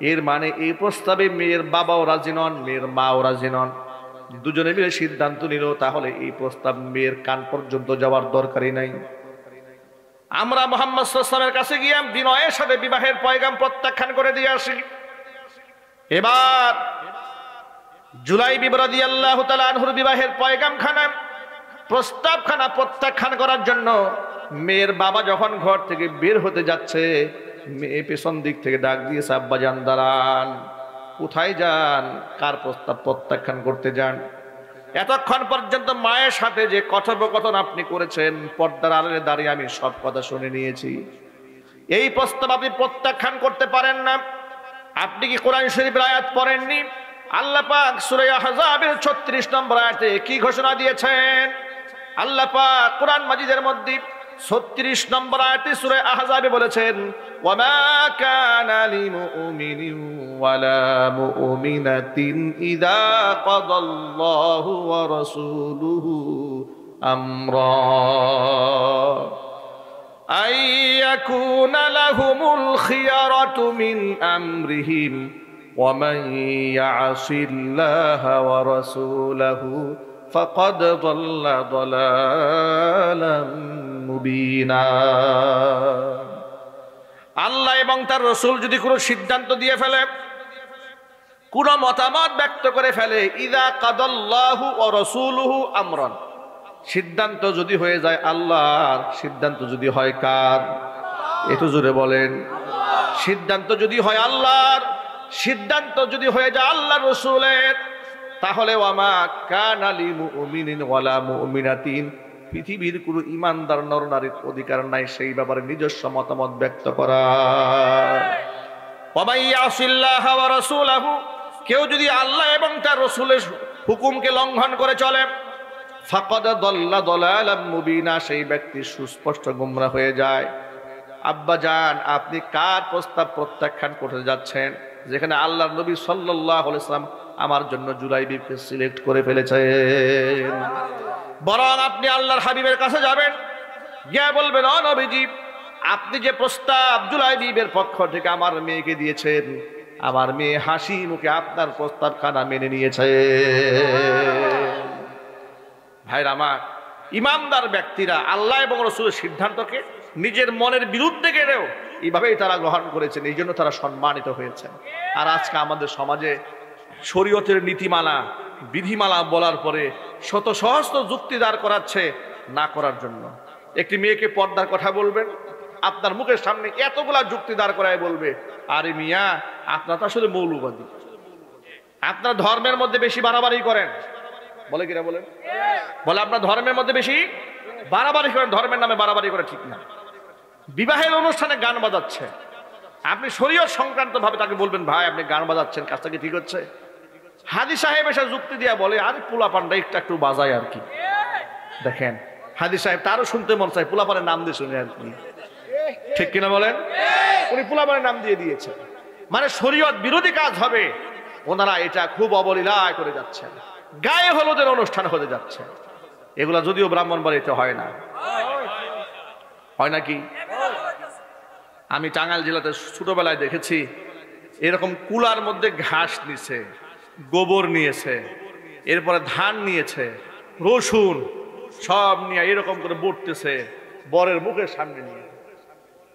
এর মানে এই প্রস্তাবে মেয়ের বাবাও রাজি নন, মেয়ের মাও রাজি নন। দুজনে মিলে সিদ্ধান্ত নিল, তাহলে এই প্রস্তাব মেয়ের কান পর্যন্ত যাওয়ার দরকারই নাই। আমরা মুহাম্মদ সাল্লাল্লাহু আলাইহি ওয়াসাল্লামের কাছে গিয়ে বিনয়ের সাথে বিবাহের পয়গাম প্রত্যাখ্যান করে দিয়ে আসি। এবার জুলাইবিব রাদিয়াল্লাহু তাআলা আনহুর বিবাহের পয়গামখানা, প্রস্তাবখানা প্রত্যাখ্যান করার জন্য মেয়ের বাবা যখন ঘর থেকে বের হতে যাচ্ছে, মেয়ে পেছন দিক থেকে ডাক দিয়েছে, আব্বাজান দাঁড়ান। কোথায় যান? কার প্রস্তাব প্রত্যাখ্যান করতে যান? এতক্ষণ পর্যন্ত মায়ের সাথে যে কথোপকথন আপনি করেছেন, পর্দার আড়ালে দাঁড়িয়ে আমি সব কথা শুনে নিয়েছি। এই প্রস্তাব আপনি প্রত্যাখ্যান করতে পারেন না। আপনি কি কোরআন শরীফের আয়াত পড়েননি? আল্লাহ পাক সূরা আহজাবের 36 নম্বর আয়াতে কি ঘোষণা দিয়েছেন? আল্লাহ পাক কোরআন মাজিদের মধ্যে 36 নম্বর আয়াতে সূরা আহজাবে বলেছেন, ওয়ামা কানা লিমুমিনিন ওয়ালা মুমিনাতিন ইযা কাদাল্লাহু ওয়া রাসূলুহু আমরা আইয়াকুনা লাহুমুল খিয়ারাতু মিন আমরিহিম ومن يعص الله ورسوله فقد ضل ضلالا مبينا। আল্লাহ এবং তার রাসূল যদি কোনো সিদ্ধান্ত দিয়ে ফেলে, কোন মতামত ব্যক্ত করে ফেলে, ইযা কাদাল্লাহু ওয়া রাসূলুহু আমরান, সিদ্ধান্ত যদি হয়ে যায় আল্লাহর, সিদ্ধান্ত যদি হয় কার? একটু জোরে বলেন। সিদ্ধান্ত যদি হয় আল্লাহর, সিদ্ধান্ত যদি হয়ে যায় আল্লাহ রসুলের, তাহলে ওয়ামা কানা লিমুমিনিন ওয়ালা মুমিনাতিন, পৃথিবীর কোনো ইমানদার নর নারীর অধিকার নাই সেই ব্যাপারে নিজস্ব মতামত ব্যক্ত করা। ওয়া মাইয়াসিল্লাহ ওয়া রাসূলাহু, কেউ যদি আল্লাহ এবং তার রসুলের হুকুমকে লঙ্ঘন করে চলে, ফাকাদ দাল্লা দালালাম মুবিনা, সেই ব্যক্তি সুস্পষ্ট গোমরা হয়ে যায়। আব্বা জান, আপনি কার প্রস্তাব প্রত্যাখ্যান করতে যাচ্ছেন, যেখানে আল্লাহর নবী সাল্লাল্লাহু আলাইহি ওয়াসাল্লাম আমার জন্য জুলাইবিবকে সিলেক্ট করে ফেলেছেন? বরং আপনি আল্লাহর হাবিবের কাছে যাবেন, গিয়ে বলবেন, ও নবীজি, আপনি যে প্রস্তাব জুলাইবিবের পক্ষ থেকে আমার মেয়েকে দিয়েছেন, আমার মেয়ে হাসি মুখে আপনার প্রস্তাবখানা মেনে নিয়েছে। ভাইরা আমার, ইমানদার ব্যক্তিরা আল্লাহ এবং রাসূলের সিদ্ধান্তকে নিজের মনের বিরুদ্ধে গেলেও এইভাবেই তারা গ্রহণ করেছেন, এই জন্য তারা সম্মানিত হয়েছেন। আর আজকে আমাদের সমাজে শরীয়তের নীতিমালা, বিধিমালা বলার পরে শত সহস্র যুক্তি দাঁড় করাচ্ছে না করার জন্য। একটি মেয়েকে পর্দার কথা বলবেন, আপনার মুখের সামনে এতগুলা যুক্তি দাঁড় করায় বলবে, আরে মিয়া, আপনার তো আসলে মৌলবাদী, আপনার ধর্মের মধ্যে বেশি বাড়াবাড়ি করেন। বলে কিনা বলেন? বলে আপনার ধর্মের মধ্যে বেশি বাড়াবাড়ি করেন, ধর্মের নামে বাড়াবাড়ি করে ঠিক না। বিবাহের অনুষ্ঠানে গান বাজাচ্ছে, আপনি শরীয়ত সংক্রান্ত ভাবে তাকে বলবেন, ভাই আপনি গান বাজাচ্ছেন, কাজটা কি ঠিক হচ্ছে? হাদি সাহেব এসে যুক্তি দিয়া বলে আরে পোলাপানটা একটু একটু বাজায় আর কি। দেখেন হাদি সাহেব তারও শুনতে মন চায়, পোলাপানের নাম দিয়ে শুনে আর কি, ঠিক কিনা বলেন? উনি পোলাপানের নাম দিয়ে দিয়েছেন, মানে শরীয়ত বিরোধী কাজ হবে, ওনারা এটা খুব অবলীলায় করে যাচ্ছেন, গায়ে হলুদের অনুষ্ঠান হতে যাচ্ছে। এগুলা যদিও ব্রাহ্মণবাড়িতে হয় না, হয় নাকি? আমি টাঙ্গাইল জেলাতে ছোটবেলায় দেখেছি এরকম কুলার মধ্যে ঘাস নিছে, গোবর নিয়েছে, এরপরে ধান নিয়েছে, রসুন সব নিয়ে এরকম করে বটতেছে, বরের মুখের সামনে নিয়ে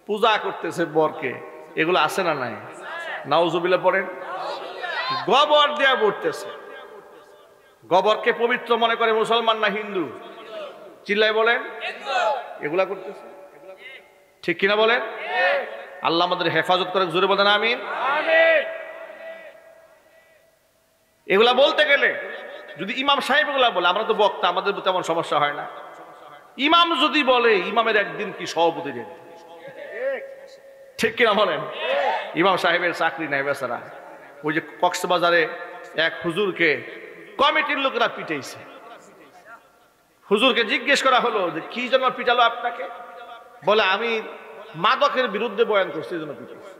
পূজা করতেছে বরকে। এগুলো আছে না নাই? নাউজুবিল্লাহ পড়েন। গোবর দেয়া বটতেছে। গোবরকে পবিত্র মনে করে মুসলমান না হিন্দু? চিল্লাই বলেন। এগুলা করতেছে, ঠিক কিনা বলেন? আল্লাহ আমাদের হেফাজত করে, জোরে বলেন আমিন। এগুলা বলতে গেলে যদি ইমাম সাহেব এগুলা বলে, আমরা তো বক্তা, আমাদের তেমন সমস্যা হয় না। ইমাম যদি বলে, ইমামের একদিন কি সভাপতি দেন, ঠিক কিনা বলেন? ইমাম সাহেবের চাকরি নাই বেচারা। ওই যে কক্সবাজারে এক হুজুরকে কমিটির লোকেরা পিটাইছে। হুজুরকে জিজ্ঞেস করা হলো যে কি জন্য পিটালো আপনাকে? বলে আমি মাদকের বিরুদ্ধে বয়ান করছি, এই জন্য পিটাইছে।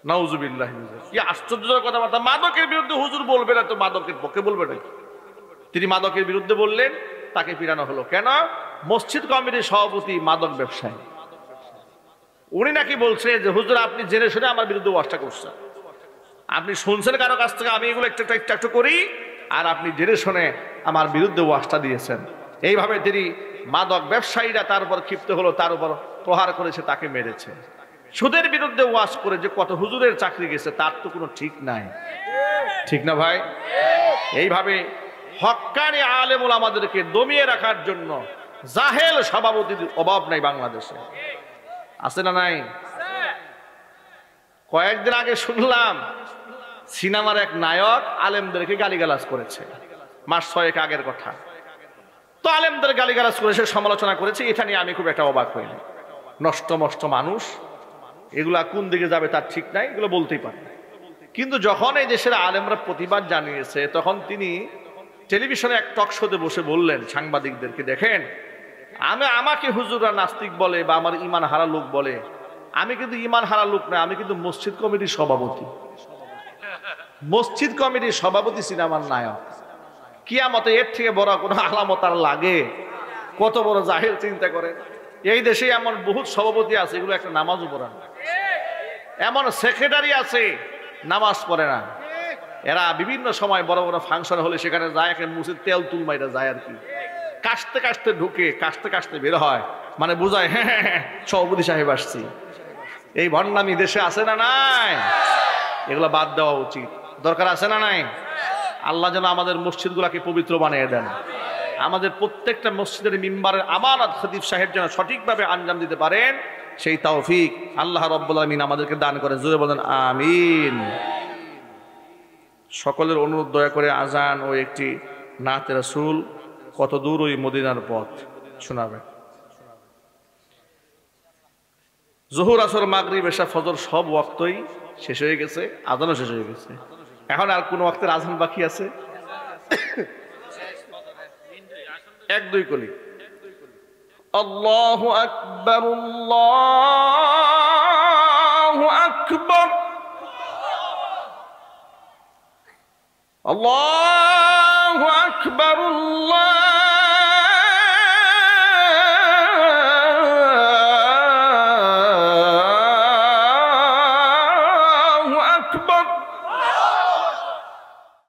নাউজুবিল্লাহ। কি আশ্চর্যজনক কথাবার্তা! মাদকের বিরুদ্ধে হুজুর বলবে না তো মাদকের পক্ষে বলবে না? তিনি মাদকের বিরুদ্ধে বললেন, তাকে পিটানো হলো। কেন? মসজিদ কমিটির সভাপতি মাদক ব্যবসায়ী। উনি নাকি বলছে যে হুজুর আপনি জেনে শুনে আমার বিরুদ্ধে ওয়াজটা করছেন, আপনি শুনছেন কারো কাছ থেকে আমি এগুলো একটু একটু একটু করি, আর আপনি জেনে শুনে আমার বিরুদ্ধে ওয়াজটা দিয়েছেন। এইভাবে তিনি মাদক ব্যবসায়ীরা তার উপর ক্ষিপ্ত হলো, তার উপর প্রহার করেছে, তাকে মেরেছে। সুদের বিরুদ্ধে ওয়াজ করে যে কত হুজুরের চাকরি গেছে তার তো কোনো ঠিক নাই, ঠিক না ভাই? এইভাবে হক্কানি আলেম ওলামাদেরকে দমিয়ে রাখার জন্য জাহেল সভাপতির অভাব নাই বাংলাদেশে, আছে না নাই? কয়েকদিন আগে শুনলাম সিনেমার এক নায়ক আলেমদেরকে গালিগালাজ করেছে, মাস 6 আগের কথা। তো আলেমদের গালিগালাজ করেছে, সমালোচনা করেছে, এটা নিয়ে আমি খুব একটা অবাক হইনি। নষ্ট মষ্ট মানুষ, এগুলা কোন দিকে যাবে তার ঠিক নাই, এগুলো বলতেই পারে। কিন্তু যখন এই দেশের আলেমরা প্রতিবাদ জানিয়েছে, তখন তিনি টেলিভিশনে এক টক শোতে বসে বললেন সাংবাদিকদেরকে, দেখেন আমাকে হুজুররা নাস্তিক বলে বা আমার ইমান হারা লোক বলে, আমি কিন্তু ইমান হারা লোক না, আমি কিন্তু মসজিদ কমিটির সভাপতি। মসজিদ কমিটির সভাপতি সিনেমার নায়ক। কিয়ামতে এর থেকে বড় কোনো আলামত আর লাগে? কত বড় জাহেল চিন্তা করে। এই দেশে এমন বহুত সভাপতি আছে, এগুলো একটা নামাজও পড়ে না। এমন সেক্রেটারি আছে নামাজ পড়ে না। এরা বিভিন্ন সময় বড় বড় ফাংশন হলে সেখানে যায়, এখানে মুছে তেল তুল মাইরা যায় আর কি, কাশতে কাশতে ঢুকে কাশতে কাশতে বের হয়, মানে বুঝায় হ্যাঁ হ্যাঁ হ্যাঁ সভাপতি সাহেব আসছি। এই ভণ্ডামি দেশে আছে না নাই? এগুলো বাদ দেওয়া উচিত, দরকার আছে না নাই? আল্লাহ যেন আমাদের মসজিদগুলোকে পবিত্র বানিয়ে দেন। আমাদের প্রত্যেকটা মসজিদের মিম্বারের আমানত খতিব সাহেব যেন সঠিকভাবে আঞ্জাম দিতে পারেন, সেই তৌফিক আল্লাহ রাব্বুল আমিন আমাদেরকে দান করে। জোরে বলেন আমিন। সকলের অনুরোধ, দয়া করে আজান ও একটি নাতে রাসূল কত দূর ওই মদিনার পথ শোনাবে। জোহর, আসর, মাগরিব, এশা, ফজর সব ওয়াক্তই শেষ হয়ে গেছে, আজানও শেষ হয়ে গেছে। এখন আর কোন ওয়াক্তের আজান বাকি আছে? 1-2 কলি। আল্লাহু আকবার, আল্লাহু আকবার, আল্লাহু আকবার,